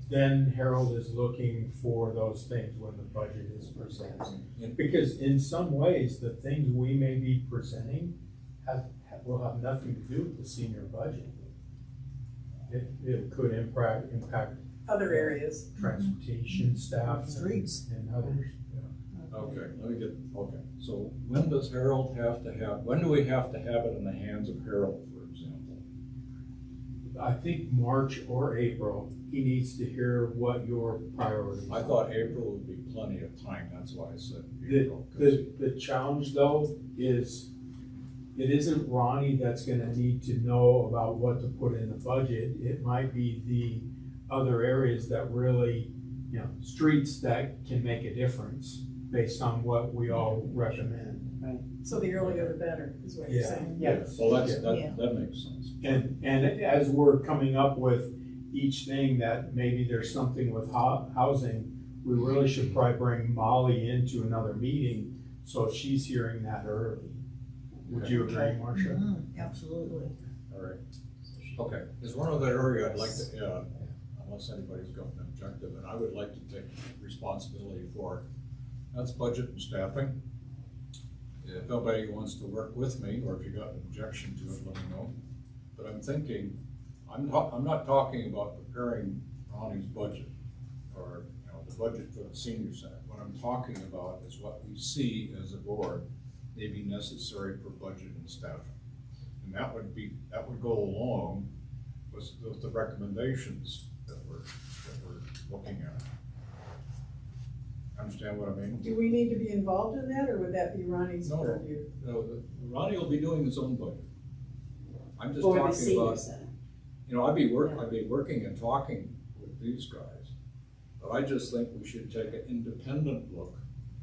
Then Harold is looking for those things when the budget is presented. Because in some ways, the things we may be presenting will have nothing to do with the senior budget. It could impact Other areas. transportation staff Streets. and others. Okay, let me get, okay, so when does Harold have to have, when do we have to have it in the hands of Harold, for example? I think March or April, he needs to hear what your priorities are. I thought April would be plenty of time, that's why I said The, April. 'Cause the challenge though is, it isn't Ronnie that's gonna need to know about what to put in the budget. It might be the other areas that really, you know, streets that can make a difference based on what we all recommend. So the earlier the better, is what you're saying. Yes. Well, Yeah. that makes sense. And as we're coming up with each thing that maybe there's something with housing, we really should probably bring Molly into another meeting, so she's hearing that early. Would you agree, Marcia? Absolutely. All right, okay, there's one other area I'd like to add, unless anybody's got an objective, and I would like to take responsibility for. That's budget and staffing. If nobody wants to work with me, or if you got an objection to it, let me know. But I'm thinking, I'm not talking about preparing Ronnie's budget, or, you know, the budget for the senior center. What I'm talking about is what we see as a board may be necessary for budget and staffing. And that would go along with the recommendations that we're looking at. Understand what I mean? Do we need to be involved in that, or would that be Ronnie's No. purview? No, Ronnie will be doing his own budget. I'm just For the talking senior about, center. you know, I'd be working and talking with these guys. But I just think we should take an independent look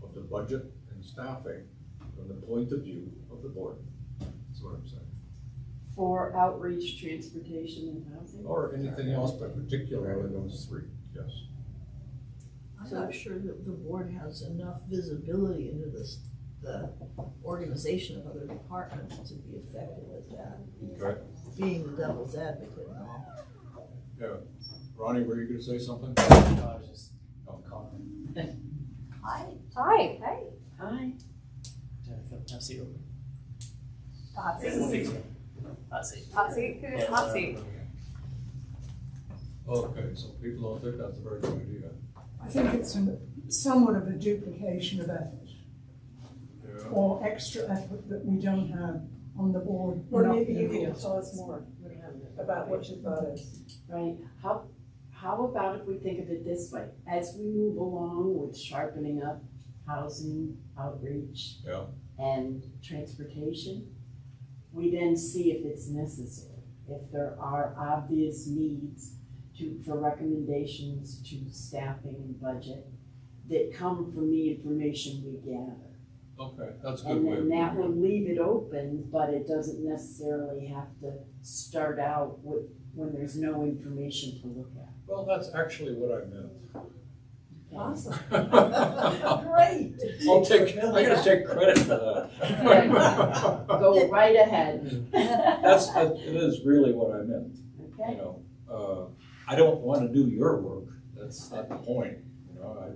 of the budget and staffing from the point of view of the board. That's what I'm saying. For outreach, transportation, and housing? Or anything else, but particularly those three, yes. I'm not sure that the board has enough visibility into this, the organization of other departments to be effective at that. Okay. Being the devil's advocate and all. Yeah. Ronnie, were you gonna say something? No, I was just calling. Hi. Hi, hey. Hi. Have a seat over. Hot This is seat. seat. Hot seat. Hot seat, good, hot seat. Okay, so people don't think that's a very good idea. I think it's somewhat of a duplication of effort, Yeah. or extra effort that we don't have on the board. Or enough maybe you people. need to tell us more about what your thought is. Right, how about if we think of it this way, as we move along with sharpening up housing, outreach, Yeah. and transportation, we then see if it's necessary, if there are obvious needs for recommendations to staffing and budget that come from the information we gather. Okay, that's a good And way of then that will doing leave it open, but it doesn't necessarily have to start out with, when there's no information to look at. it. Well, that's actually what I meant. Awesome. Great. I can take credit for that. Go right ahead. It is really what I meant, you Okay, know. I don't wanna do your work, that's not the point, you know,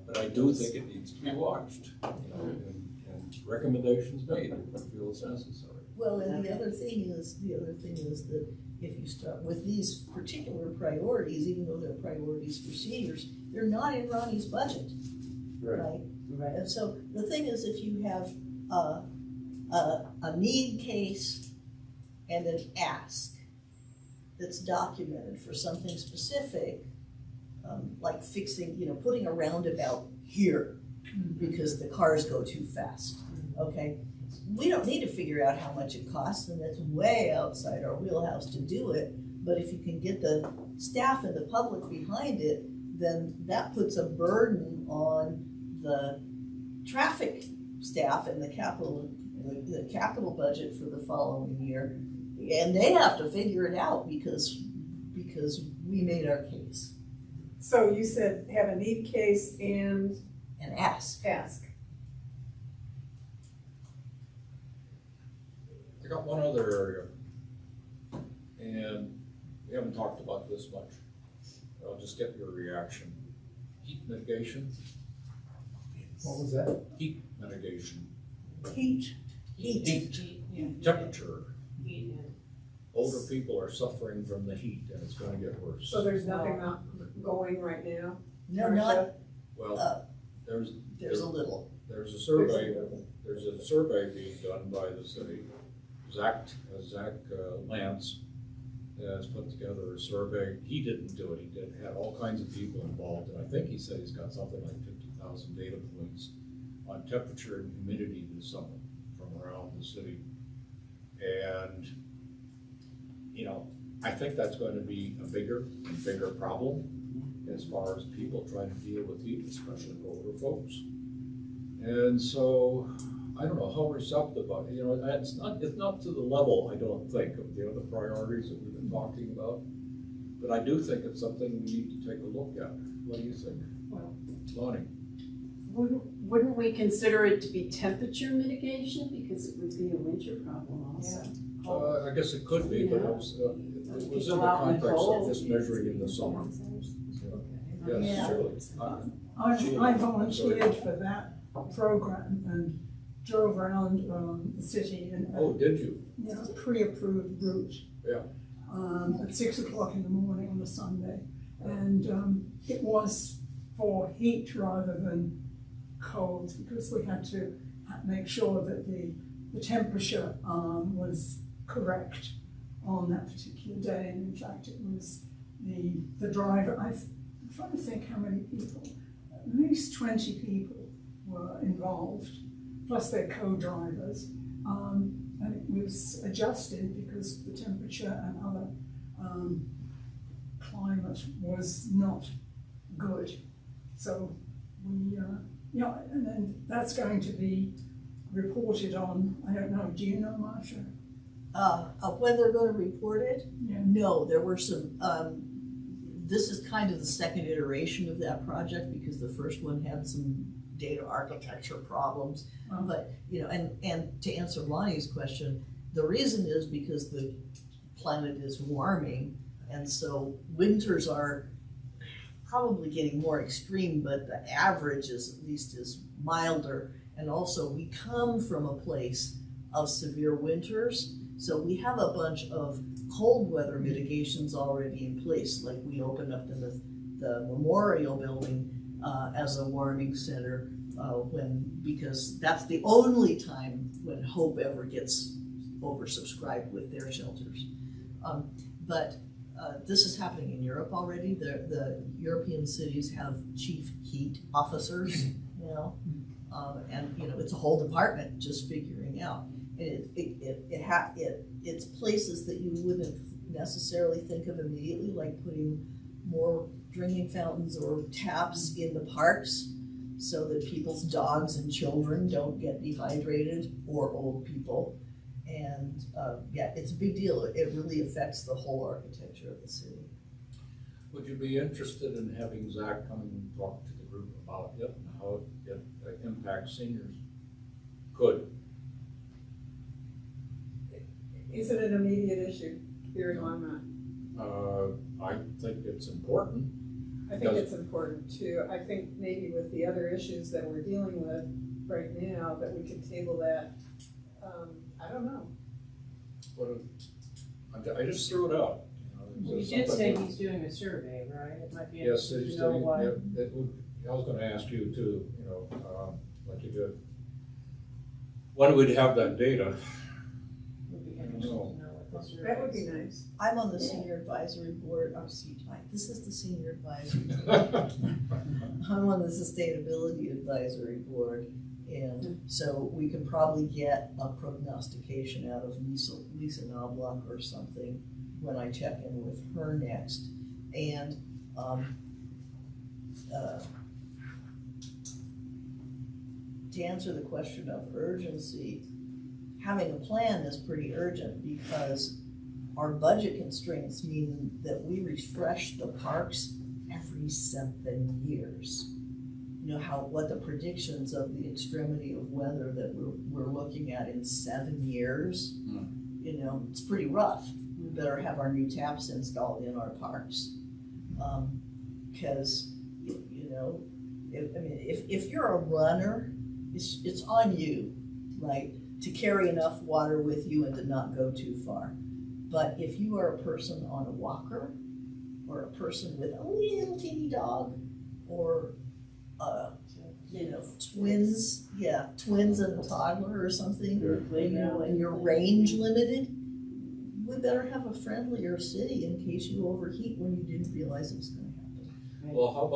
but I do think it needs to be watched, you know, and recommendations made if you feel it's necessary. Well, and the other thing is that if you start with these particular priorities, even though they're priorities for seniors, they're not in Ronnie's budget, right? right. And so the thing is, if you have a need case and an ask that's documented for something specific, like fixing, putting a roundabout here because the cars go too fast, okay? We don't need to figure out how much it costs, and that's way outside our wheelhouse to do it. But if you can get the staff and the public behind it, then that puts a burden on the traffic staff and the capital budget for the following year. And they have to figure it out because we made our case. So you said have a need case and ask. I got one other area, and we haven't talked about this much. I'll just get your reaction. Heat mitigation. What was that? Heat mitigation. Heat. Temperature. Older people are suffering from the heat, and it's going to get worse. so there's nothing not going right now? No, not, Well, there's there's a little. There's a survey being done by the city. Zach Lance has put together a survey. He didn't do it. He had all kinds of people involved, and I think he said he's got something like 50,000 data points on temperature and humidity this summer from around the city. And, I think that's going to be a bigger and bigger problem as far as people trying to deal with heat, especially older folks. And so, I don't know how receptive, it's not to the level, I don't think, of the other priorities that we've been talking about. But I do think it's something we need to take a look at. What do you think? Well, Lonnie? Wouldn't we consider it to be temperature mitigation, because it would be a winter problem also? I guess it could be, but it was in the context of just measuring in the summer. Yes, Yeah. surely. I volunteered for that program and drove around the city in Oh, did you? a pre-approved route. Yeah. At 6 o'clock in the morning on a Sunday. And it was for heat rather than cold, because we had to make sure that the temperature was correct on that particular day, and in fact it was the driver. I'm trying to think how many people, at least 20 people were involved, plus their co-drivers, and it was adjusted because the temperature and other climate was not good. So we, and then that's going to be reported on, I don't know, do you know, Marcia? When they're gonna report it? Yeah. No, there were some, this is kind of the second iteration of that project because the first one had some data architecture problems. But, and to answer Lonnie's question, the reason is because the planet is warming, and so winters are probably getting more extreme, but the average is at least is milder. And also we come from a place of severe winters, so we have a bunch of cold weather mitigations already in place. Like we opened up the Memorial Building as a warming center because that's the only time when Hope ever gets oversubscribed with their shelters. But this is happening in Europe already. The European cities have chief heat officers, and it's a whole department just figuring out. And it's places that you wouldn't necessarily think of immediately, like putting more drinking fountains or taps in the parks so that people's dogs and children don't get dehydrated, or old people. And it's a big deal. It really affects the whole architecture of the city. Would you be interested in having Zach come and talk to the group about it and how it impacts seniors? Good. Is it an immediate issue here in Longmont? I think it's important. I think it's important too. I think maybe with the other issues that we're dealing with right now, that we could table that. I don't know. I just threw it out. You did say he's doing a survey, right? It might be Yes, interesting he's to know doing, why. I was gonna ask you too, like you did. When we'd have that data. Would be interesting to know what the survey That would be is. nice. I'm on the senior advisory board. This is the senior advisory board. I'm on the sustainability advisory board, and so we can probably get a prognostication out of Lisa Knobloch or something when I check in with her next. And to answer the question of urgency, having a plan is pretty urgent because our budget constraints mean that we refresh the parks every 7 years. What the predictions of the extremity of weather that we're looking at in 7 years, it's pretty rough. We better have our new taps installed in our parks. Because, if you're a runner, it's on you, right, to carry enough water with you and to not go too far. But if you are a person on a walker, or a person with a little teeny dog, or twins and a toddler or something, and you're range limited, we better have a friendlier city in case you overheat when you didn't realize it was going to happen. Well, how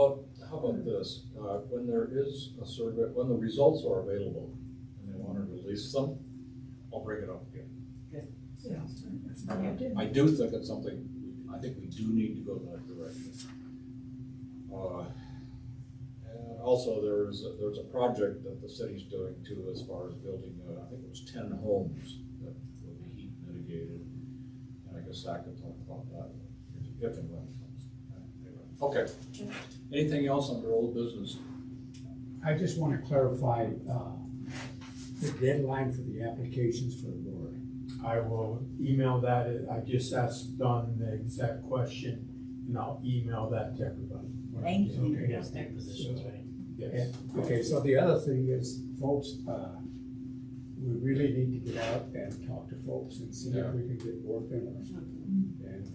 about this? When there is a survey, when the results are available and they want to release them, I'll bring it up again. Yeah, that's what I did. I do think it's something, I think we do need to go that direction. And also there's a project that the city's doing too, as far as building, I think it was 10 homes that will be heat mitigated. And I guess I could talk about that if and when it comes. Anyway. Okay. Anything else under old business? I just want to clarify the deadline for the applications for the board. I will email that. I just asked Don the exact question, and I'll email that to everybody. Thank you. Okay. Yes, their positions, right? Yes. Okay, so the other thing is, folks, we really need to get out and talk to folks and see if we can get working or something. And,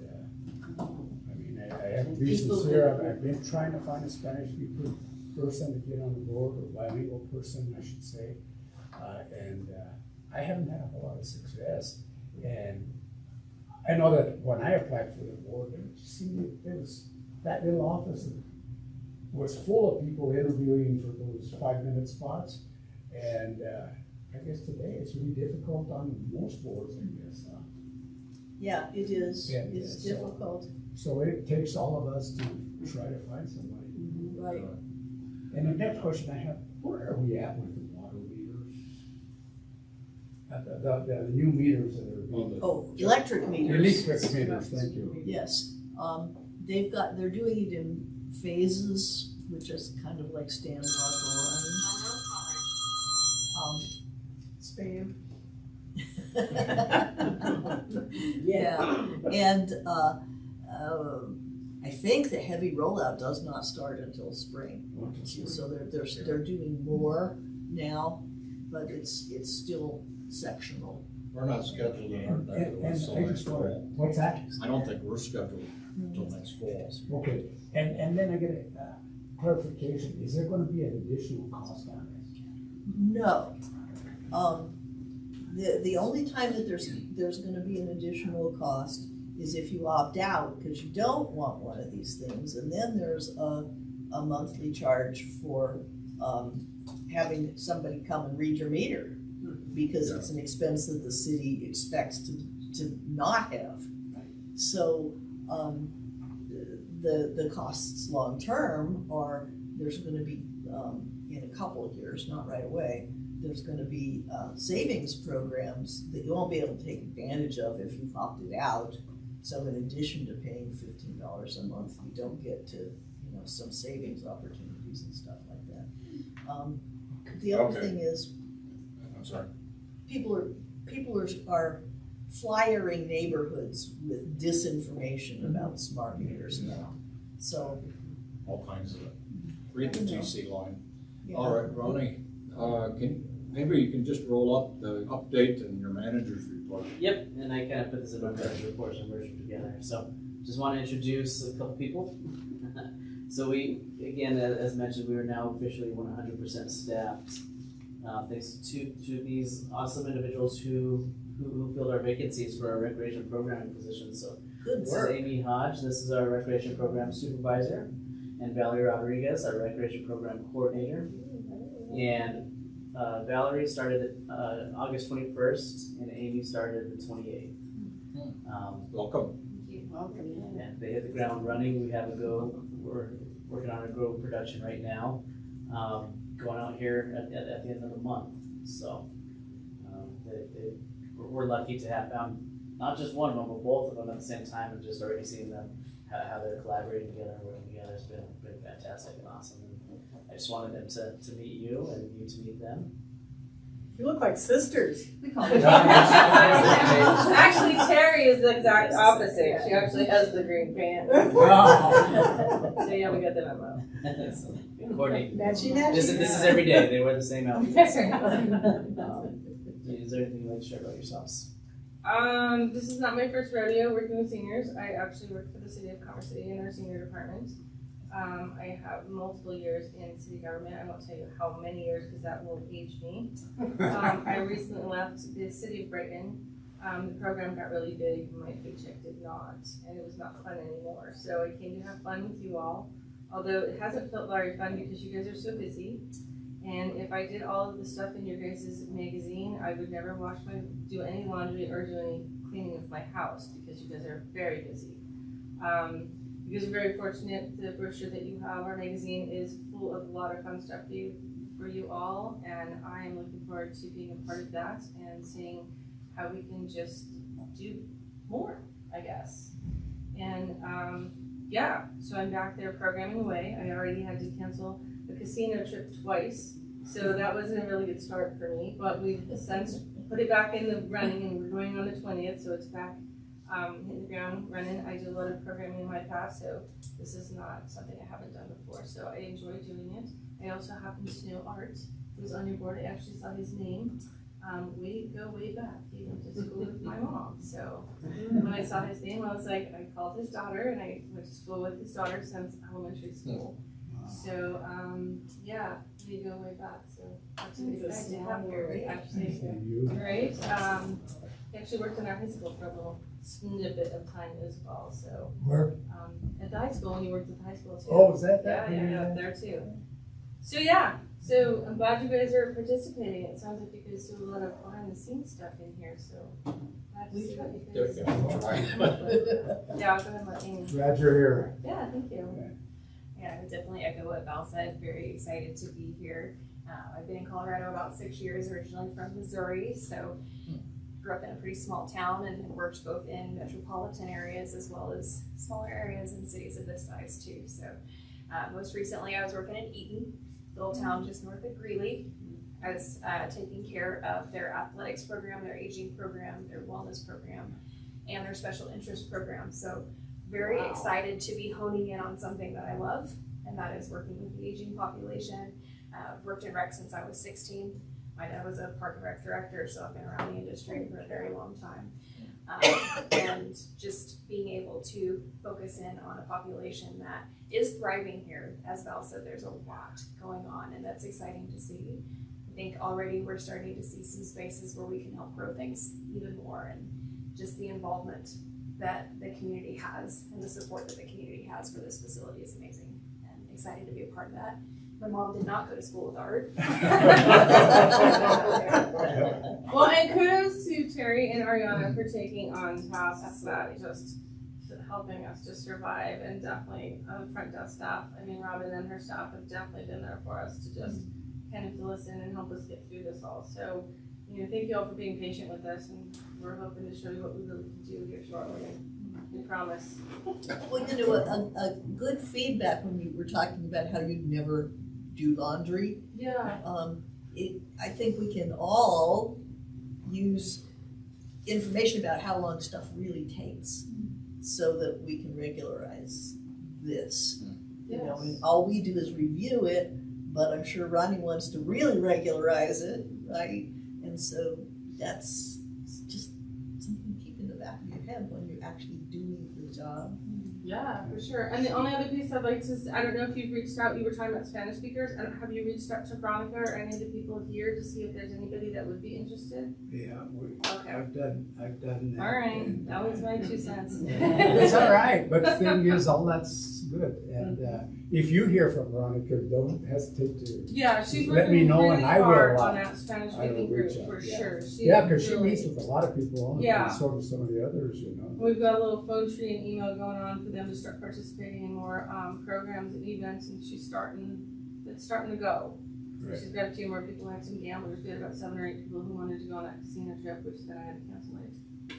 I have to be sincere, I've been trying to find a Spanish speaking person to get on the board, or bilingual person, I should say. And I haven't had a whole lot of success. And I know that when I applied for the board, there was, that little office was full of people interviewing for those 5-minute spots. And I guess today it's really difficult on most boards, I guess. Yeah, it is, Yeah, it's so- difficult, So it takes all of us to try to find somebody. right? And the next question I have, where are we at with the water meters? The new meters that are being. Oh, electric meters. Electric meters, thank you. Yes, they're doing it in phases, which is kind of like Stan Rocco Spam. running. Yeah, and, I think the heavy rollout does not start until spring. So they're doing more now, but it's still sectional. We're not scheduled in our And next I just wonder, fall. what's that? I don't think we're scheduled until next fall. Okay, and then I get a clarification, is there gonna be an additional cost on this? No. The only time that there's gonna be an additional cost is if you opt out, because you don't want one of these things, and then there's a monthly charge for, having somebody come and read your meter, because it's an expense that the city expects to not have. So, the costs long-term are, there's gonna be, in a couple of years, not right away, there's gonna be, savings programs that you won't be able to take advantage of if you've opted out. So in addition to paying $15 a month, you don't get to, some savings opportunities and stuff like that. The other Okay. thing is, I'm sorry. people are flyering neighborhoods with disinformation about smart meters now. So, All kinds of it. Read the TC line. yeah. All right, Ronnie, maybe you can just roll up the update and your manager's report. Yep, and I kind of put this in my report and merged them together. So just want to introduce a couple people. So we, again, as mentioned, we are now officially 100% staffed. Thanks to these awesome individuals who filled our vacancies for our recreation programming positions. So Good this work. is Amy Hodge, this is our recreation program supervisor, and Valerie Rodriguez, our recreation program coordinator. And Valerie started August 21st, and Amy started the 28th. Welcome. And they hit the ground running. We have we're working on a Go production right now, going out here at the end of the month. So we're lucky to have found not just one of them, but both of them at the same time, and just already seeing them how they're collaborating together and working together has been fantastic and awesome. And I just wanted them to meet you and you to meet them. You look like sisters. Actually, Terry is the exact opposite. She actually has the green pants. So yeah, we got the memo. Coordinate. Matchy. This is every day. They wear the same outfits. Is there anything you'd like to share about yourselves? This is not my first rodeo working with seniors. I actually work for the city of Commerce City in our senior department. I have multiple years in city government. I won't tell you how many years because that will age me. I recently left the city of Brighton. The program got really big, my paycheck did not, and it was not fun anymore. So I came to have fun with you all, although it hasn't felt very fun because you guys are so busy. And if I did all of the stuff in your guys' magazine, I would never do any laundry or do any cleaning of my house because you guys are very busy. You guys are very fortunate. The brochure that you have, our magazine, is full of a lot of fun stuff for you all, and I am looking forward to being a part of that and seeing how we can just do more, I guess. And yeah, so I'm back there programming away. I already had to cancel the casino trip twice, so that wasn't a really good start for me, but we've since put it back in the running and we're going on the 20th, so it's back hitting the ground running. I did a lot of programming in my past, so this is not something I haven't done before, so I enjoy doing it. I also happen to know Art, who's on your board. I actually saw his name. We go way back. He went to school with my mom, so when I saw his name, I was like, I called his daughter, and I went to school with his daughter since elementary school. So, yeah, we go way back, so that's really It's a exciting to small have here, world. actually. You. Right, he actually worked in our high school for a little snippet of time as well, so, Where? at the high school, and he worked at the high school too. Oh, is that Yeah, that? yeah, up there too. So yeah, so I'm glad you guys are participating. It sounds like you guys do a lot of behind the scenes stuff in here, so glad to see that you There guys. you go. All right. Yeah, I'll go ahead and let Amy. Glad you're here. Yeah, thank you. Yeah, I would definitely echo what Val said. Very excited to be here. I've been in Colorado about 6 years, originally from Missouri, so grew up in a pretty small town and have worked both in metropolitan areas as well as smaller areas and cities of this size too. So most recently I was working in Eaton, little town just north of Greeley. I was taking care of their athletics program, their aging program, their wellness program, and their special interest program. So very excited to be honing in on something that I love, and that is working with the aging population. I've worked in rec since I was 16. My dad was a park and rec director, so I've been around the industry for a very long time. And just being able to focus in on a population that is thriving here. As Val said, there's a lot going on, and that's exciting to see. I think already we're starting to see some spaces where we can help grow things even more, and just the involvement that the community has and the support that the community has for this facility is amazing, and excited to be a part of that. My mom did not go to school with art. Well, and kudos to Terry and Ariana for taking on tasks that just helping us to survive, and definitely front desk staff. I mean, Robin and her staff have definitely been there for us to just kind of fill us in and help us get through this all. So, thank you all for being patient with us, and we're hoping to show you what we really can do here shortly. We promise. Well, a good feedback when you were talking about how you'd never do laundry. Yeah. I think we can all use information about how long stuff really takes so that we can regularize this. Yes. And all we do is review it, but I'm sure Ronnie wants to really regularize it, right? And so that's just something to keep in the back of your head when you're actually doing the job. Yeah, for sure. And the only other piece I'd like to, I don't know if you've reached out, you were talking about Spanish speakers, and have you reached out to Veronica or any of the people here to see if there's anybody that would be interested? Yeah, Okay. I've done that. All right, that was my 2 cents. It's all right, but the thing is, all that's good. And if you hear from Veronica, don't hesitate to. Yeah, she's Let me working know really and I will, hard on that Spanish I will speaking group reach out, for yeah. sure. Yeah, because she really- meets with a lot of people, Yeah. and so does some of the others, We've got a little phone tree and email going on for them to start participating in more programs and events, and it's starting to go. Right. She's got a few more people, have some gamblers, we had about 7 or 8 people who wanted to go on that casino trip, which then I had to cancel it.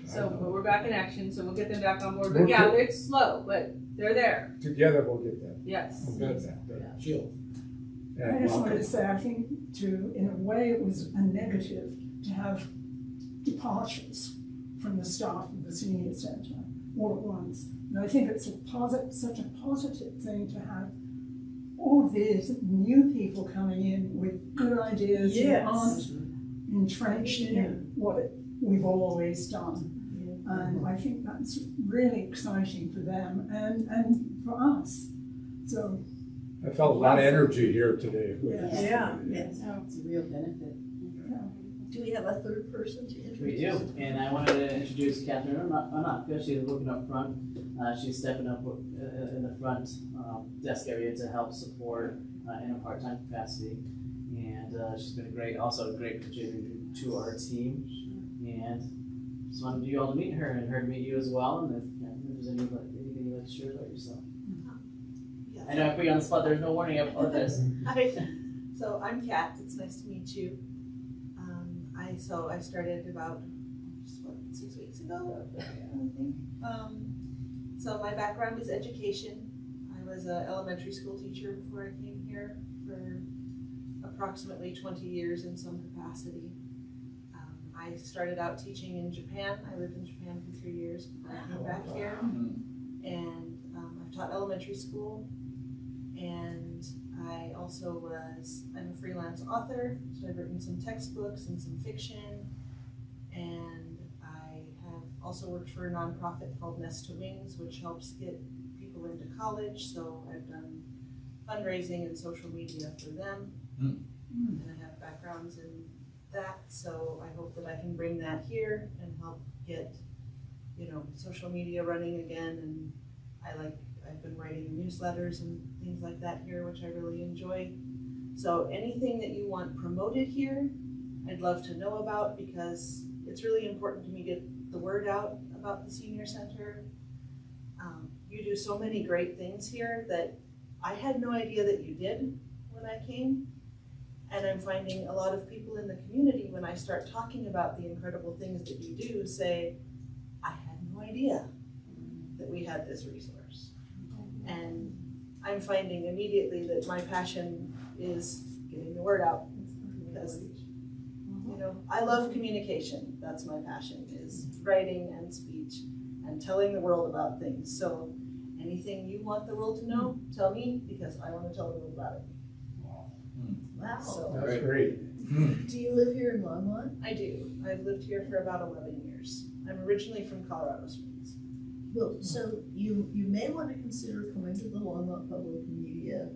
So, but we're back in action, so we'll get them back on board, but We're yeah, good. it's slow, but they're there, Together we'll get that. yes. Good. Jill. I just wanted to say, I think in a way, it was a negative to have departures from the staff of the senior centre all at once. And I think it's such a positive thing to have all of these new people coming in with good ideas that aren't entrenched in what we've always done. And I think that's really exciting for them and for us. So I felt a lot of energy here today. Yeah. Yes. It's a real benefit. Do we have a third person to introduce? We do, and I wanted to introduce Catherine Onaka. She's working up front. She's stepping up in the front desk area to help support in a part-time capacity. And she's been also a great contributor to our team. And just wanted you all to meet her and her to meet you as well. And if there's anything you'd like to share about yourself. I know I put you on the spot. There's no warning. I apologize. So I'm Kat. It's nice to meet you. I started about 6 weeks ago, I think. So my background is education. I was an elementary school teacher before I came here for approximately 20 years in some capacity. I started out teaching in Japan. I lived in Japan for 3 years before I came back here. And I've taught elementary school. And I also I'm a freelance author, so I've written some textbooks and some fiction. And I have also worked for a nonprofit called Nest to Wings, which helps get people into college. So I've done fundraising and social media for them. Hmm. And I have backgrounds in that, so I hope that I can bring that here and help get, social media running again. And I've been writing newsletters and things like that here, which I really enjoy. So anything that you want promoted here, I'd love to know about, because it's really important to me to get the word out about the senior center. You do so many great things here that I had no idea that you did when I came. And I'm finding a lot of people in the community, when I start talking about the incredible things that you do, say, I had no idea that we had this resource. And I'm finding immediately that my passion is getting the word out, because I love communication. That's my passion, is writing and speech and telling the world about things. So anything you want the world to know, tell me, because I want to tell the world about it. Wow, So, That's great. do you live here in Longmont? I do. I've lived here for about 11 years. I'm originally from Colorado Springs. Well, so you may want to consider coming to the Longmont Public Media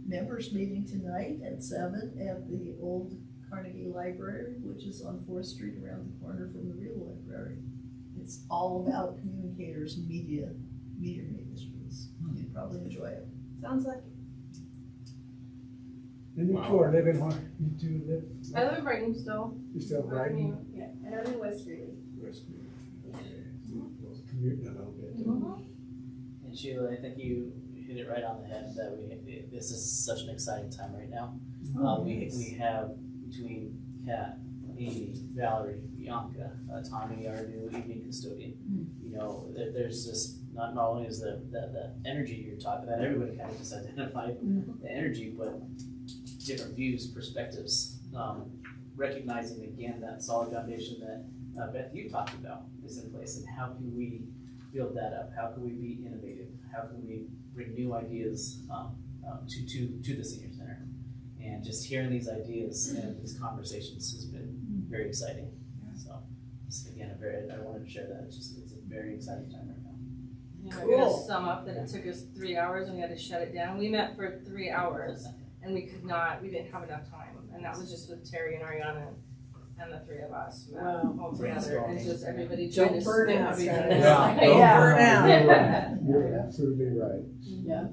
members meeting tonight at 7 at the old Carnegie Library, which is on 4th Street around the corner from the real library. It's all about communicators and media ministries. You'd probably enjoy it. Sounds like it. And you two are living where? You two live? I live in Brighton still. You still Brighton? Yeah, and I'm in West Greeley. West Green. Okay. So commuting a little bit. And Sheila, I think you hit it right on the head that this is such an exciting time right now. We have between Kat, Amy, Valerie, Bianca, Tommy, our new evening custodian. There's just not only is the energy you're talking about, everybody kind of just identified the energy, but different views, perspectives, recognizing again that solid foundation that Beth, you talked about is in place, and how can we build that up? How can we be innovative? How can we bring new ideas to the senior center? And just hearing these ideas and these conversations has been very exciting. So, again, I wanted to share that. It's a very exciting time right now. Yeah, I'm gonna sum up that it took us 3 hours and we had to shut it down. We met for 3 hours and we didn't have enough time. And that was just with Terry and Ariana and the three of us met all together. And just everybody trying to Don't burn spin out, everything. Scott. Yeah, Burn out. You're absolutely right. Yeah.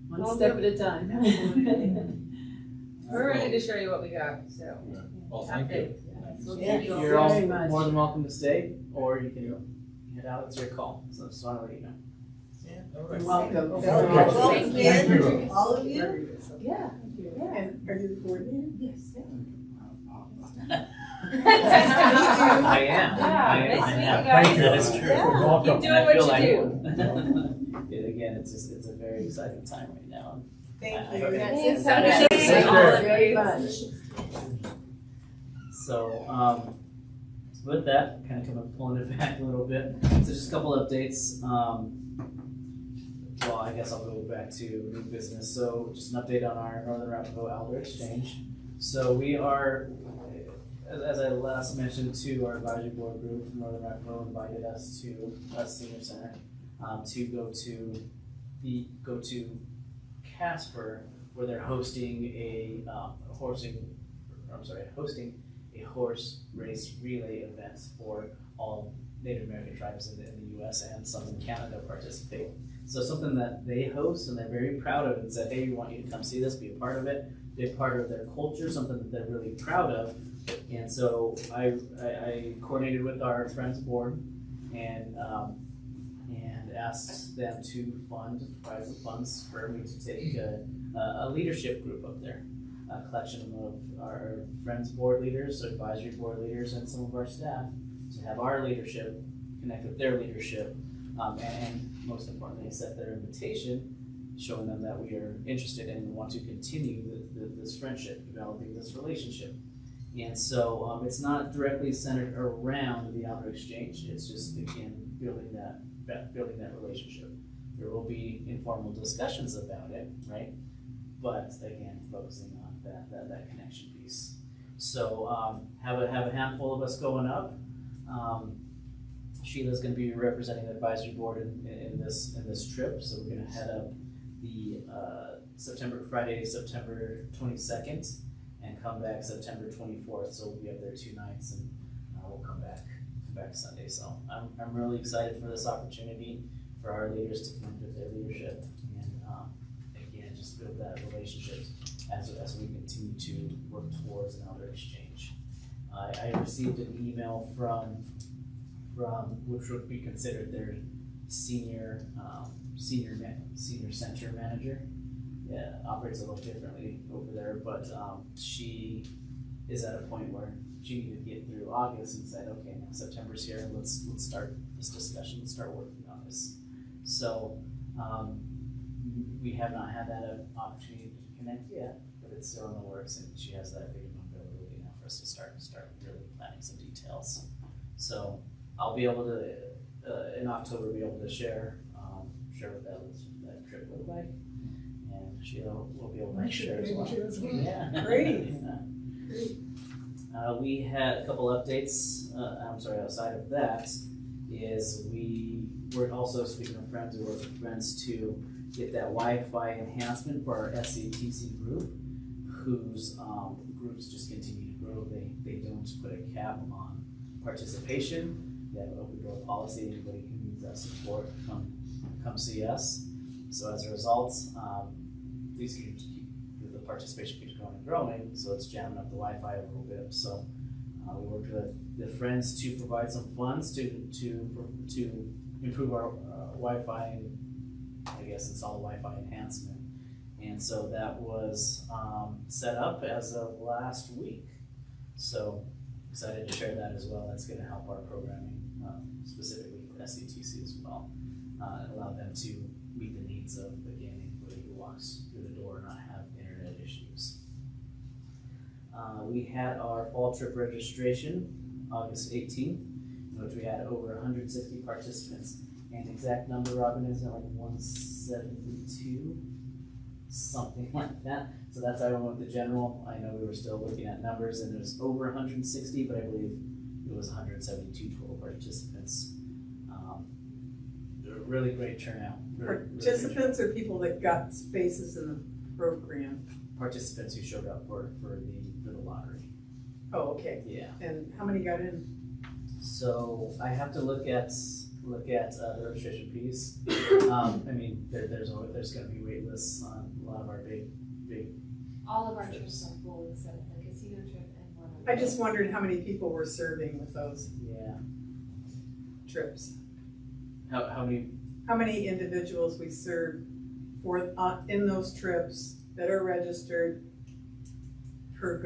One Well, step at a time. We're ready to show you what we got, so. Well, thank you. We'll Yeah. give you all- You're all very much. more than welcome to stay, or you can head out. It's your call. So just want to let you know. Welcome. Well, Thank again, you. all of you? Yeah. And are you the coordinator? Yes. I am. Yeah, I nice to meet am. you guys. That is true. Yeah. Welcome. Keep doing And I what feel you like do. again, it's a very exciting time right now. Thank I- you. Thanks so I- much. Thank All of Very you. much. So, with that, kind of pulling it back a little bit. So just a couple updates. Well, I guess I'll go back to new business. So just an update on our Northern Arapahoe Elder Exchange. So we are, as I last mentioned to our advisory board group from Northern Arapahoe, invited us to Senior Center to go to Casper, where they're hosting a hosting a horse race relay event for all Native American tribes in the U.S. and some in Canada participate. So something that they host and they're very proud of, and said, hey, we want you to come see this, be a part of it, be a part of their culture, something that they're really proud of. And so I coordinated with our Friends Board and asked them to provide some funds for me to take a leadership group up there. A collection of our Friends Board leaders, advisory board leaders, and some of our staff to have our leadership connect with their leadership, and most importantly, set their invitation, showing them that we are interested and want to continue this friendship, developing this relationship. And so it's not directly centered around the Elder Exchange. It's just, again, building that relationship. There will be informal discussions about it, right? But again, focusing on that connection piece. So have a handful of us going up. Sheila's going to be representing the advisory board in this trip, so we're going to head up the Friday, September 22nd, and come back September 24th. So we'll be up there 2 nights, and we'll come back Sunday. So I'm really excited for this opportunity for our leaders to connect with their leadership, and again, just build that relationship as we continue to work towards an elder exchange. I received an email from which would be considered their senior center manager. Yeah, operates a little differently over there, but she is at a point where she needed to get through August and said, okay, now September's here, let's start this discussion, let's start working on this. So we have not had that opportunity to connect yet, but it's still in the works, and she has that big availability now for us to start really planning some details. So I'll be able to in October be able to share what that trip looked like, and we'll be able to share as well. Yeah, Great. We had a couple updates. Outside of that, is we were also, speaking of friends, we worked with friends to get that Wi-Fi enhancement for our SCTC group, whose groups just continue to grow. They don't put a cap on participation. They have an open door policy. Anybody who needs that support, come see us. So as a result, these groups the participation keeps growing and growing, so it's jamming up the Wi-Fi a little bit. So we worked with the friends to provide some funds to improve our Wi-Fi, and I guess install Wi-Fi enhancement. And so that was set up as of last week. So excited to share that as well. That's going to help our programming, specifically for SCTC as well, and allow them to meet the needs of, again, anybody who walks through the door and not have internet issues. We had our fall trip registration August 18th, in which we had over 160 participants. And exact number, Robin, is it like 172? Something like that. So that's how I went with the general. I know we were still looking at numbers, and it was over 160, but I believe it was 172 total participants. A really great turnout. Participants or people that got spaces in the program? Participants who showed up for the lottery. Oh, okay. Yeah. And how many got in? So I have to look at the registration piece. I mean, there's going to be wait lists on a lot of our big. All of our trips. trips are full except the casino trip and one. I just wondered how many people were serving with those trips. How many? How many individuals we served for in those trips that are registered per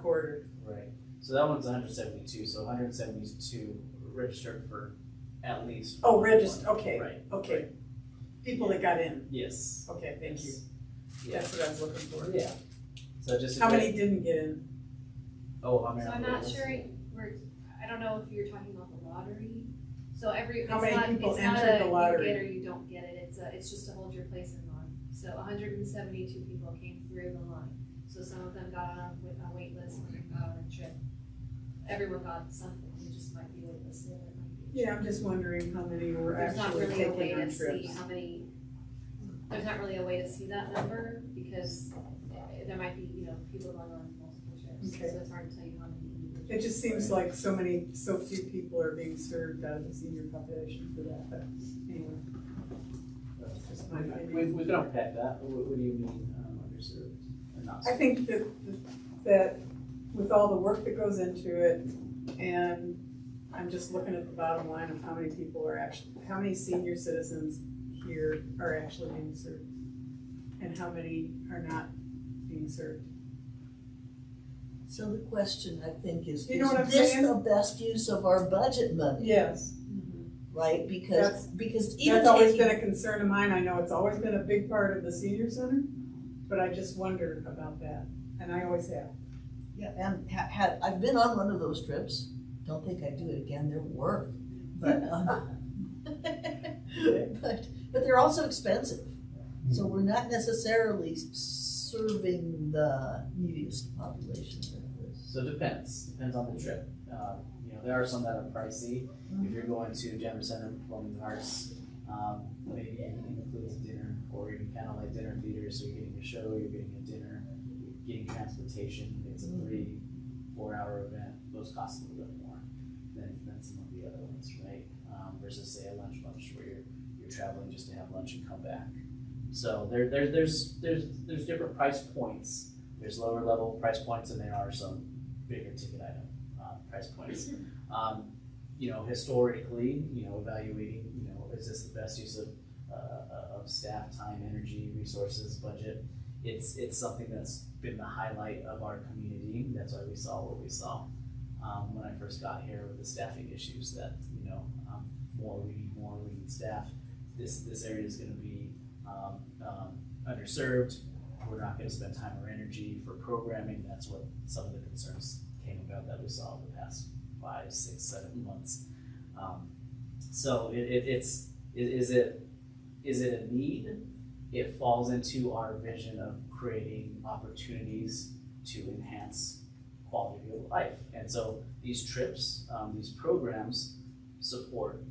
quarter? Right. So that one's 172. So 172 registered for at least. Oh, registered. Okay. Right. Okay. Right. People that got in. Yes. Okay. Thank you. Yeah. That's what I was looking for. Yeah. So just how many didn't get in? Oh, how many? So I'm not sure. I don't know if you're talking about the lottery. So how many people entered the lottery? You get or you don't get it. It's just to hold your place in line. So 172 people came through the line. So some of them got on a wait list, some of them got on a trip. Everyone got something. It just might be wait listed. Yeah, I'm just wondering how many were actually taking on trips. There's not really a way to see how many. There's not really a way to see that number because there might be people going on multiple trips. Okay. So it's hard to tell you how many. It just seems like so few people are being served out of the senior population for that, but anyway. That's just my opinion. We can unpack that. What do you mean underserved or not served? I think that with all the work that goes into it, and I'm just looking at the bottom line of how many senior citizens here are actually being served, and how many are not being served. So the question, I think, is You know what I'm this saying? the best use of our budget money? Yes. Right, because even That's always taking, been a concern of mine. I know it's always been a big part of the senior center, but I just wonder about that, and I always have. yeah, and I've been on one of those trips. Don't think I'd do it again. They're work, but but they're also expensive. So we're not necessarily serving the neediest population with this. So it depends on the trip. There are some that are pricey. If you're going to Denver Center Performing Arts, maybe it includes dinner or even kind of like dinner theaters, so you're getting a show, you're getting a dinner, you're getting transportation, it's a 3-4 hour event, those cost a little bit more than some of the other ones, right? Versus say a lunch where you're traveling just to have lunch and come back. So there's different price points. There's lower level price points, and there are some bigger ticket item price points. Historically, evaluating, is this the best use of staff, time, energy, resources, budget? It's something that's been the highlight of our community. That's why we saw what we saw when I first got here with the staffing issues. That we need staff. This area is going to be underserved. We're not going to spend time or energy for programming. That's what some of the concerns came about that we saw over the past 5, 6, 7 months. So is it a need? It falls into our vision of creating opportunities to enhance quality of life. And so these trips, these programs support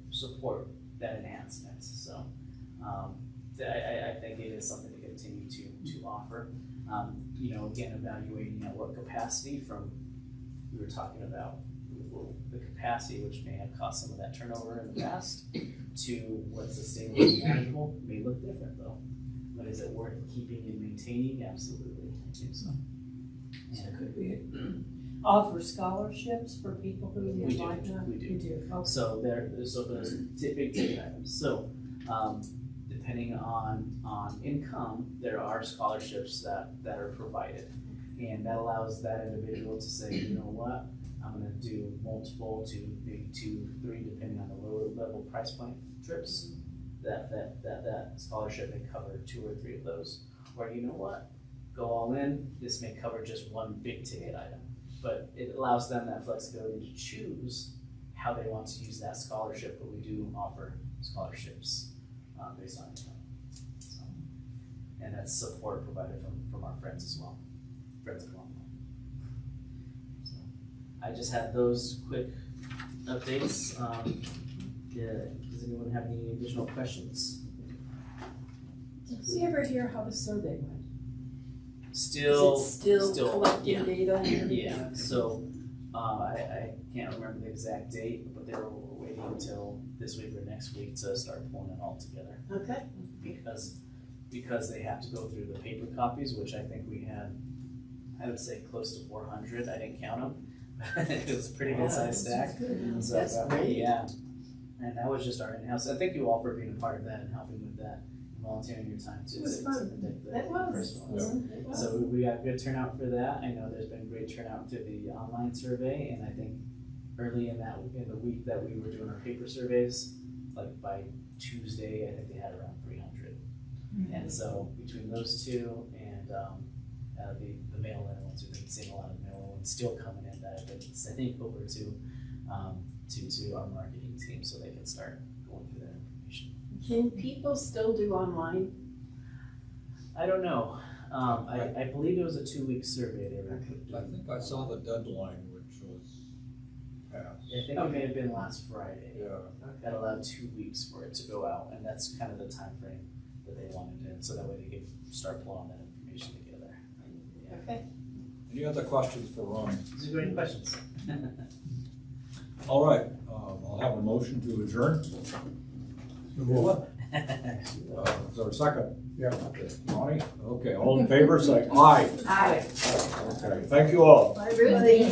that enhancement. So I think it is something to continue to offer. Again, evaluating at what capacity we were talking about the capacity, which may have caused some of that turnover in the past, to what's sustainable and manageable may look different though. But is it worth keeping and maintaining? Absolutely, I think so. So could we offer scholarships for people who would like that? We do. You do. Okay. So there's big ticket items. So depending on income, there are scholarships that are provided, and that allows that individual to say, you know what, I'm going to do multiple to maybe 2, 3, depending on the lower level price point trips. That scholarship may cover 2 or 3 of those. Or you know what, go all in. This may cover just one big ticket item, but it allows them that flexibility to choose how they want to use that scholarship. But we do offer scholarships based on income. So, and that's support provided from our friends as well, friends of Longmont. So I just had those quick updates. Does anyone have any additional questions? Did we ever hear how the survey went? Still collecting data and everything? Yeah, so I can't remember the exact date, but they were waiting until this week or next week to start pulling it all together. Okay. Because they have to go through the paper copies, which I think we had, I would say close to 400. I didn't count them. It was a pretty good sized stack. So That's great. Yeah. And that was just our in-house. I thank you all for being a part of that and helping with that, volunteering your time to. It was fun. It was. Yeah. So we got good turnout for that. I know there's been great turnout to the online survey, and I think early in the week that we were doing our paper surveys, like by Tuesday, I think they had around 300. Mm-hmm. And so between those two and the mail-in ones, we've been seeing a lot of mail-in ones still coming in that I've been sending over to our marketing team so they can start going through that information. Can people still do online? I don't know. I believe it was a 2-week survey they were. I think I saw the deadline, which was passed. I think it may have been last Friday. Yeah. That allowed 2 weeks for it to go out, and that's kind of the time frame that they wanted in, so that way they could start pulling that information together. Yeah. Okay. Any other questions for Ron? Is there any questions? All right, I'll have a motion to adjourn. Is there a second? Yeah. Okay, Ronnie? Okay, all in favor, say aye. Aye. Okay, thank you all. Bye, everybody.